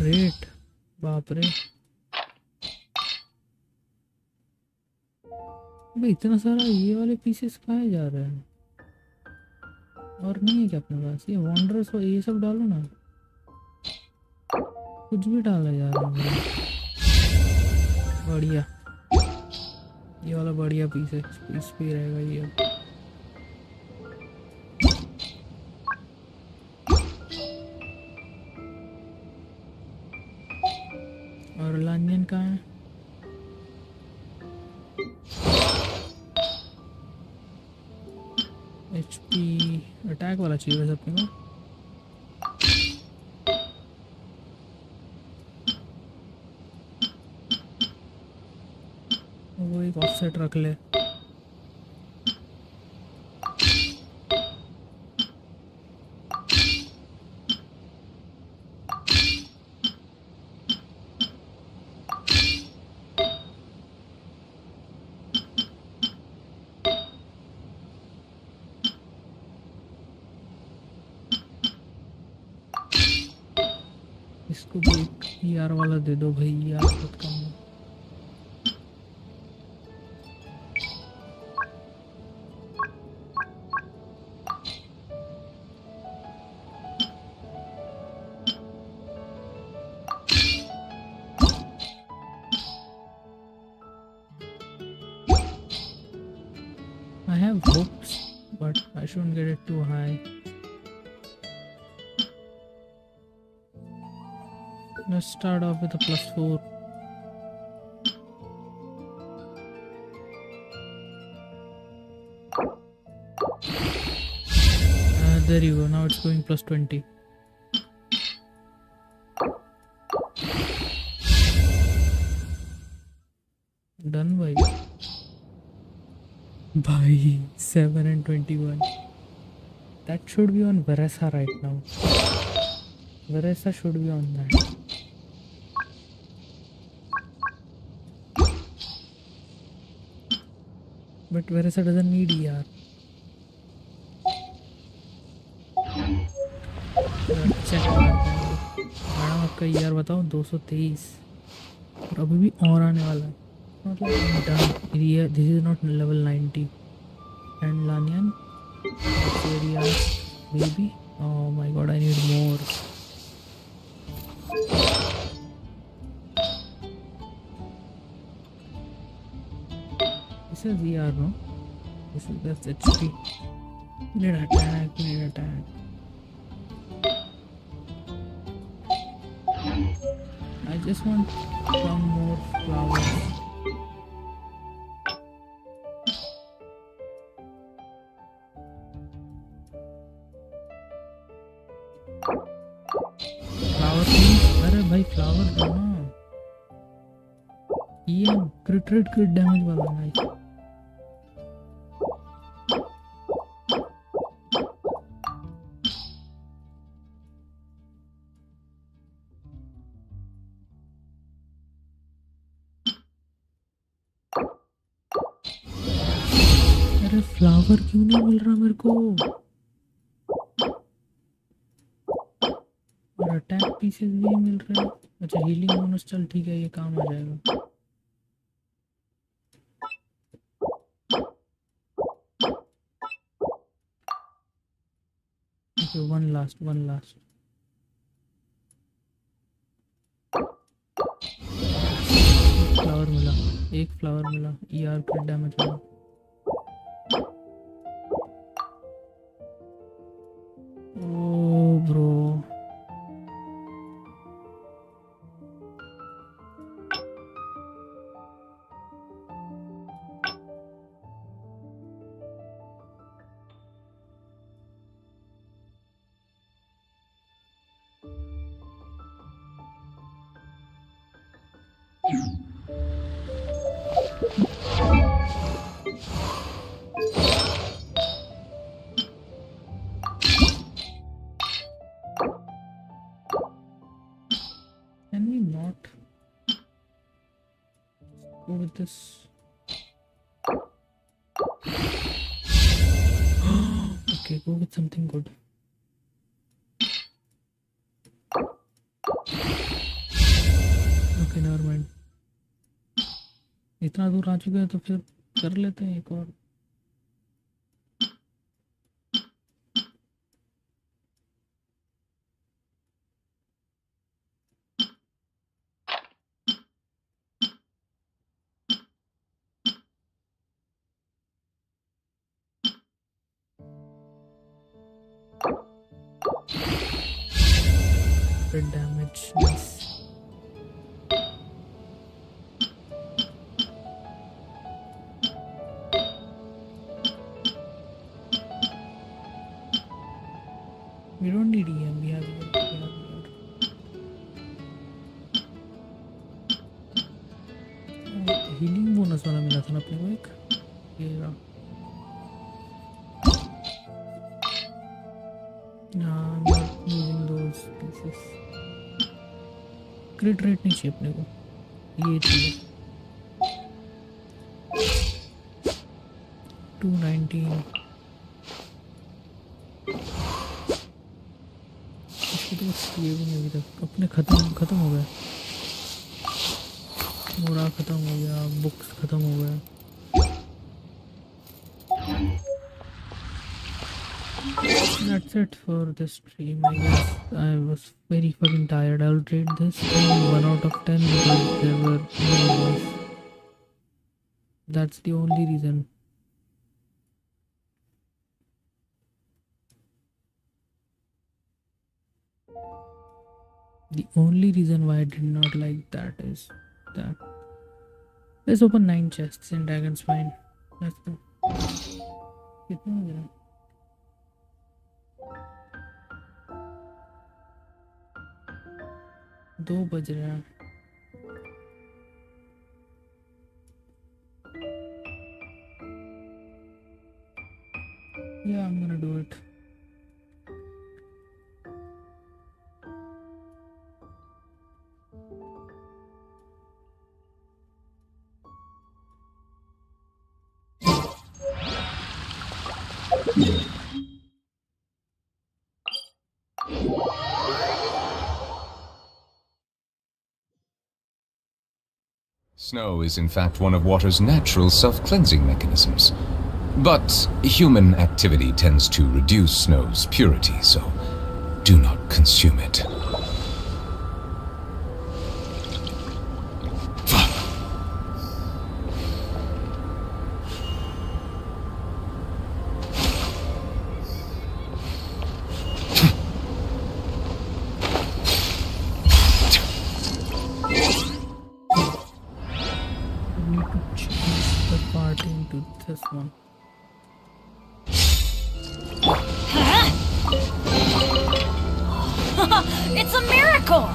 रेट बाप रे भाई, इतना सारा ये वाले पीसेस कहाँ जा रहे हैं? और नहीं है क्या अपने पास? ये वॉन्डरर्स ये सब डालो ना, कुछ भी डाला जा रहा है। बढ़िया, ये वाला बढ़िया पीस है, इस पे ही रहेगा ये। और लानियन कहाँ है? HP अटैक वाला चाहिए वैसे अपने को। वो एक ऑफसेट रख ले। इसको भी एक ER वाला दे दो भाई, यार बहुत कम है। I have hopes, but I shouldn't get it too high. Let's start off with a +4. There you go, now it's going +20. Done by 7 and 21. That should be on Veresa right now. Veresa should be on that. But Veresa doesn't need ER. Check madam आपका ER बताओ 223 और अभी भी और आने वाला है। मतलब डन, ये this is not level 90 and लानियन baby. Oh my god, I need more. This is ER, no? This is just HP. Need attack. I just want some more flowers. Flower please. अरे भाई flower दो ना। ये क्रिट damage वाला nice. अरे flower क्यों नहीं मिल रहा मेरे को? और अटैक पीसेस भी नहीं मिल रहे। अच्छा हीलिंग बोनस, चल ठीक है, ये काम आ जाएगा। Okay one last. एक फ्लावर मिला। ER क्रिट डैमेज मिला। ओ bro can we not go with this? Okay, go with something good. Okay, never mind. इतना दूर आ चुके हैं तो फिर कर लेते हैं एक और। Crit damage, nice. We don't need EM, we have healing bonus वाला मिला था ना अपने को एक। ये रहा। I'm not using those pieces. क्रिट rate नहीं चाहिए अपने को, ये चाहिए। 219। इसको तो ये भी नहीं अभी तक। अपने खत्म हो गया। मोरा खत्म हो गया, बुक्स खत्म हो गया। That's it for this stream, I guess. I was very fucking tired. I'll rate this 1 out of 10 because there were no voice. That's the only reason. The only reason why I did not like that is that. Let's open 9 chests in Dragon's Spine. Let's go. कितना हो गया? दो बज रहे हैं। Yeah, I'm gonna do it. Snow is in fact one of water's natural self-cleansing mechanisms. But human activity tends to reduce snow's purity, so do not consume it. This one. It's a miracle!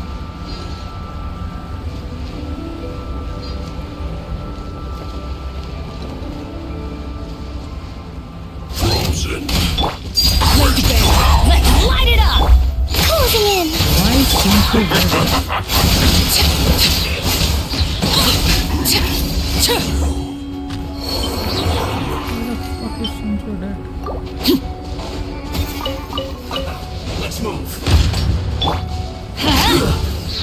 Frozen. Let's light it up! Closing in! Why is Simple dead? Why the fuck is Simple dead? Let's move.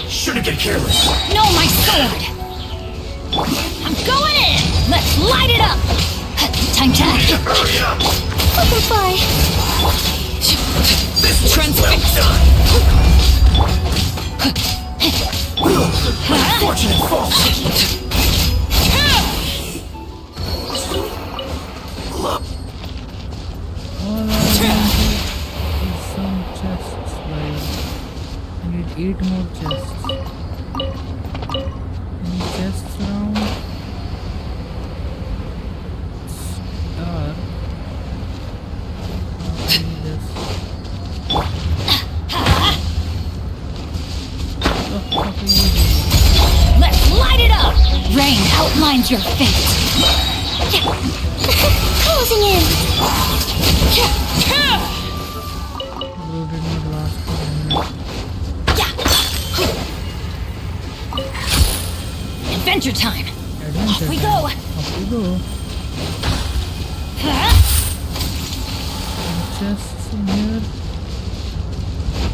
Shouldn't get careless. No, my sword! I'm going in! Let's light it up! Time to Hurry up! Butterfly! This transfix. Unfortunate fall. All I want is some chests, like I need 8 more chests. Any chests around? Star. Need this. The fuck are you doing? Let's light it up! Rain outlines your fate. Closing in. Bro did not last for a minute. Adventure time. Adventure Off we time. go. Off we go. Any chests in here?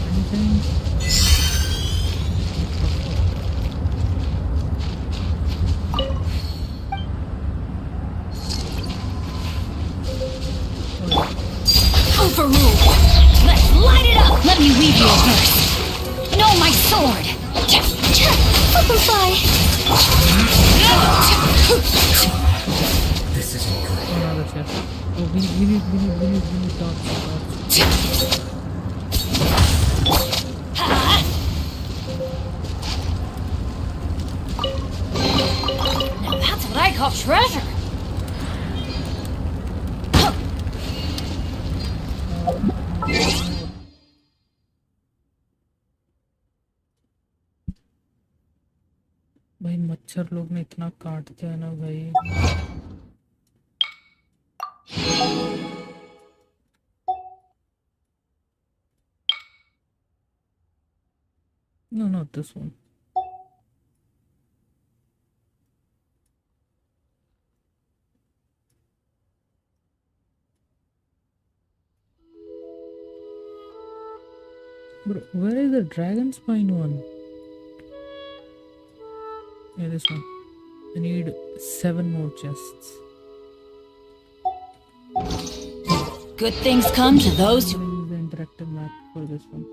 Anything? Overruled. Let's light it up. Let me weave you a verse. No, my sword. Butterfly. This isn't good. Another chest. Oh, we need torch. Now that's what I call treasure. भाई मच्छर लोग ने इतना काटते हैं ना भाई No, not this one. Bro, where is the dragon spine one? Yeah, this one. I need 7 more chests. Good things come to those who... I'm gonna use the interactive map for this one.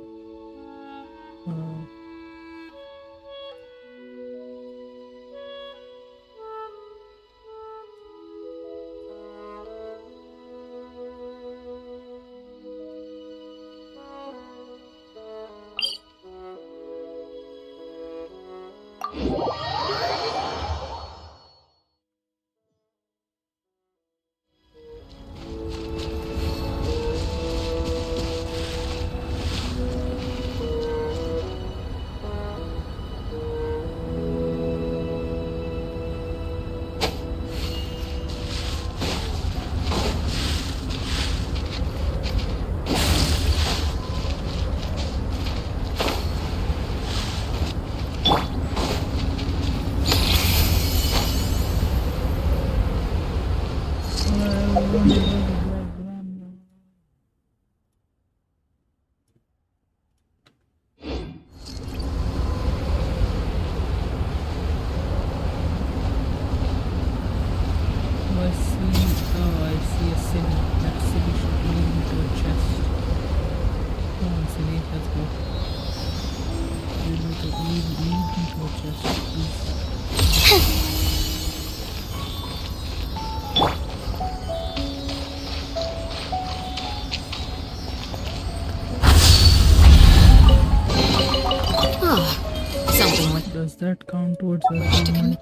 Does that count towards the achievement?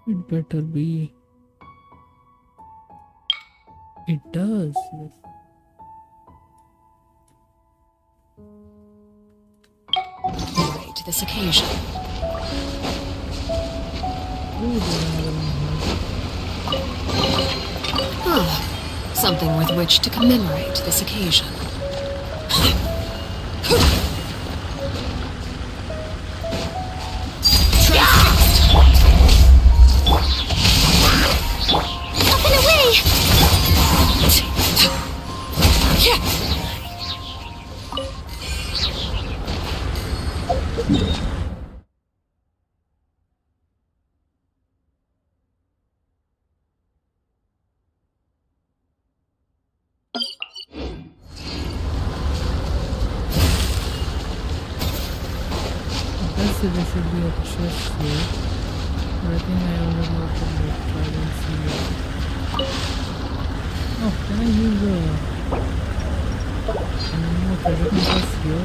It better be. It does. Yes. to this occasion. Ah, something with which to commemorate this occasion. Up and away! There should be a chest here, but I think I already opened it, so I don't see it. Oh, can I use any more treasure compass here?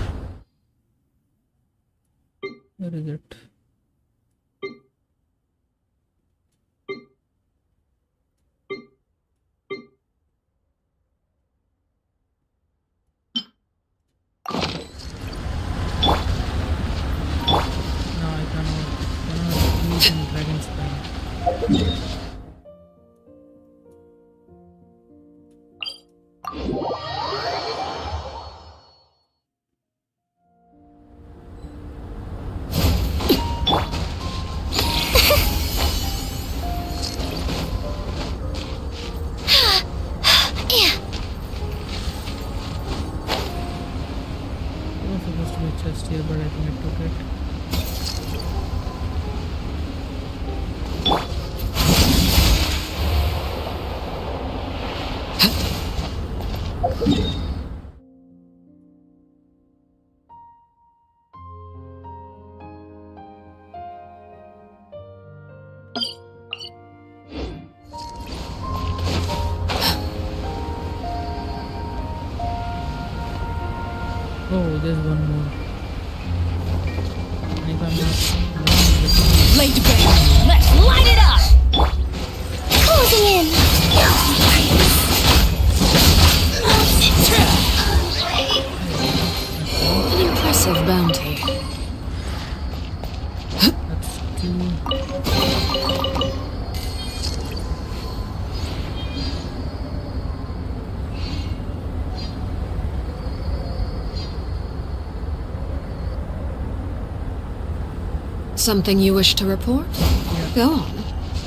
Where is it? Dragon's Spine. There was supposed to be a chest here, but I think I took it. Oh, there's one more. And if I'm not wrong, Laid bare. Let's light it up! Closing in! An impressive bounty. that's two. Something you wish to report? Yeah. Go on.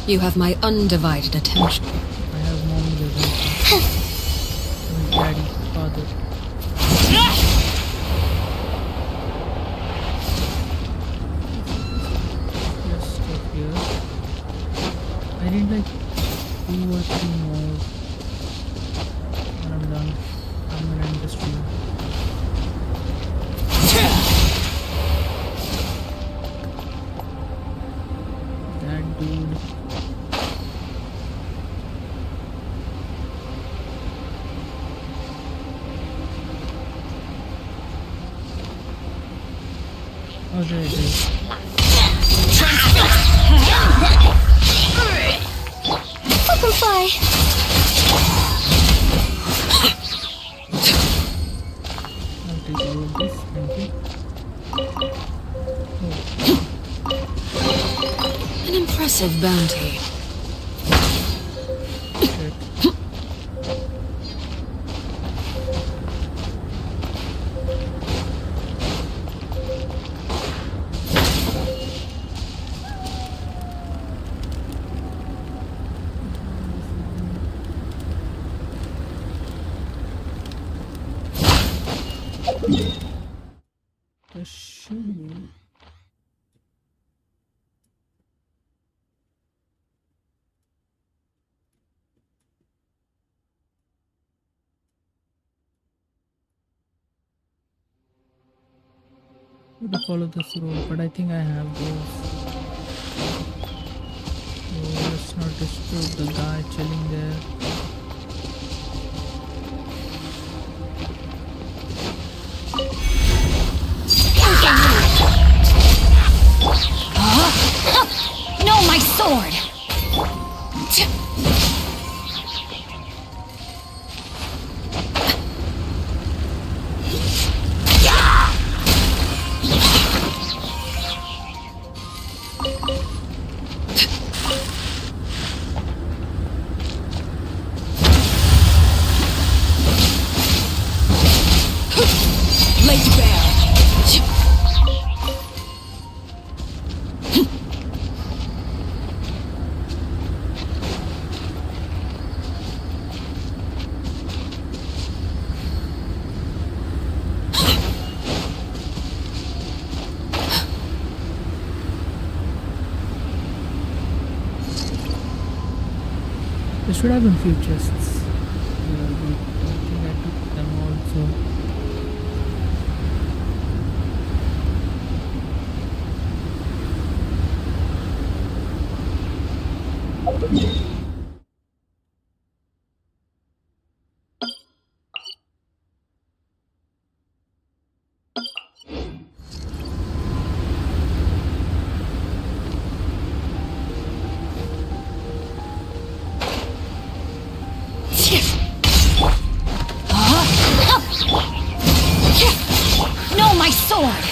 You have my undivided attention. I have mommy's attention. Daddy, father. Let's stop here. I need like 2 or 3 more. And I'm done. I'm gonna end the stream. That dude. Oh, there it is. Fucking fly! I'll take all of this, thank you. An impressive bounty. Shit. There should be. I have to follow this road, but I think I have those. So let's not disturb the guy chilling there. No, my sword! There should have been few chests. Yeah, but I think I took them also. No, my sword!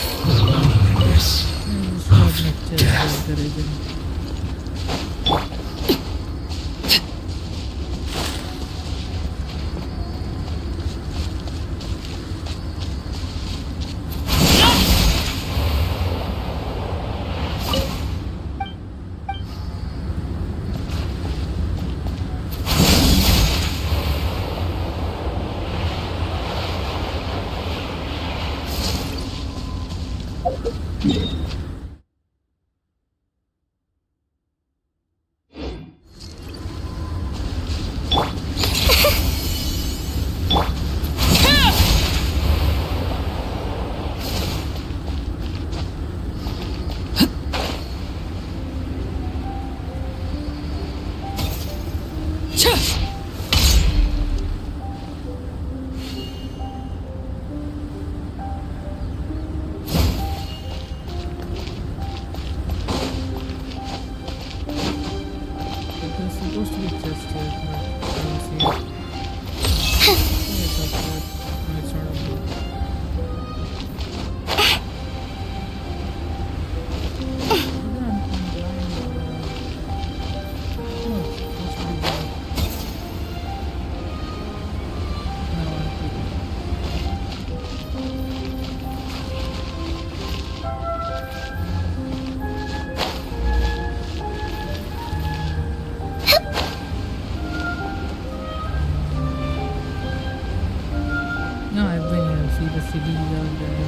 No, I've been here. See the cities out there.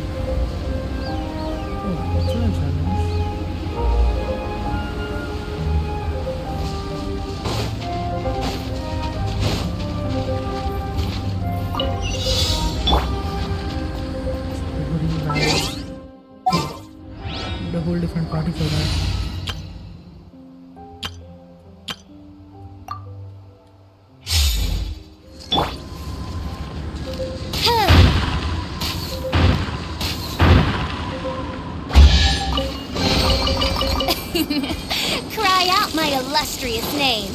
Oh, it's all challenge. A whole different party for that. Cry out my illustrious name.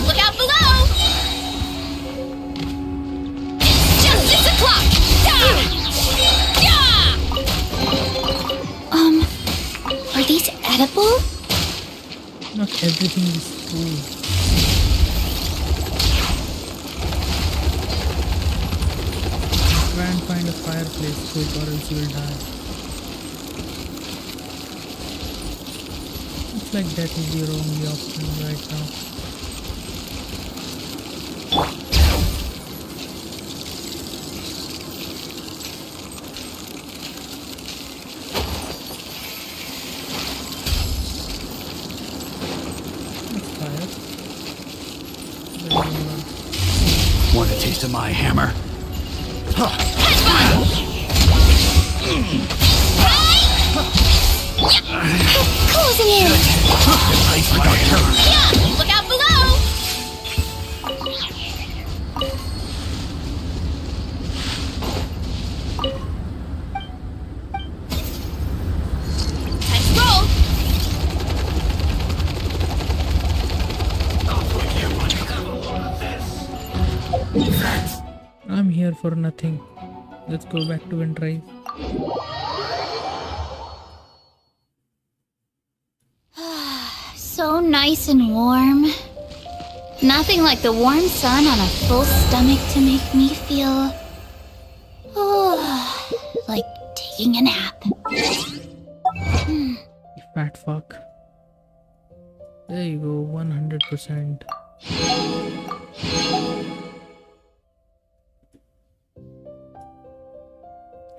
Look out below! It's just 6 o'clock! Are these edible? Not everything is food. Try and find a fireplace quick or else you will die. Looks like that is your only option right now. Want a taste of my hammer? Closing in. Look out below! Time to roll! I'm here for nothing. Let's go back to Windrise. so nice and warm. Nothing like the warm sun on a full stomach to make me feel... like taking a nap. Fat fuck. There you go, 100%.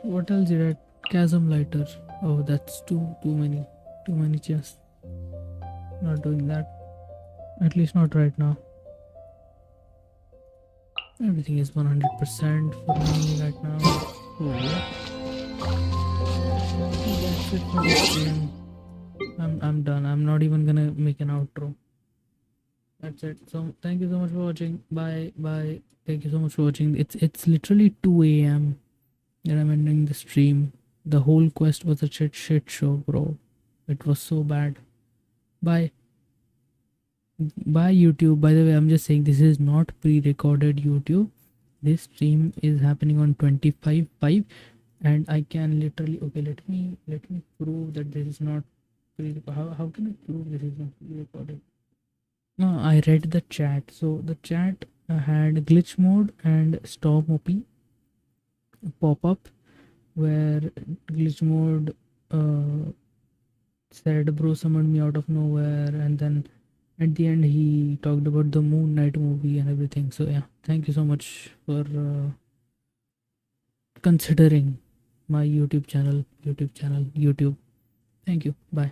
What else did I... Chasm lighter. Oh, that's too many chests. Not doing that. At least not right now. Everything is 100% for me right now. That's it for this game. I'm done. I'm not even gonna make an outro. That's it. So thank you so much for watching. Bye. Thank you so much for watching. It's literally 2 a.m. that I'm ending the stream. The whole quest was a shit show, bro. It was so bad. Bye YouTube. By the way, I'm just saying this is not pre-recorded YouTube. This stream is happening on 25/5 and I can literally... Okay, let me prove that this is not pre-recorded. How can I prove this is not pre-recorded? No, I read the chat. So the chat had glitch mode and storm OP pop up, where glitch mode said bro summoned me out of nowhere, and then at the end he talked about the Moon Knight movie and everything. So yeah, thank you so much for considering my YouTube channel. Thank you. Bye.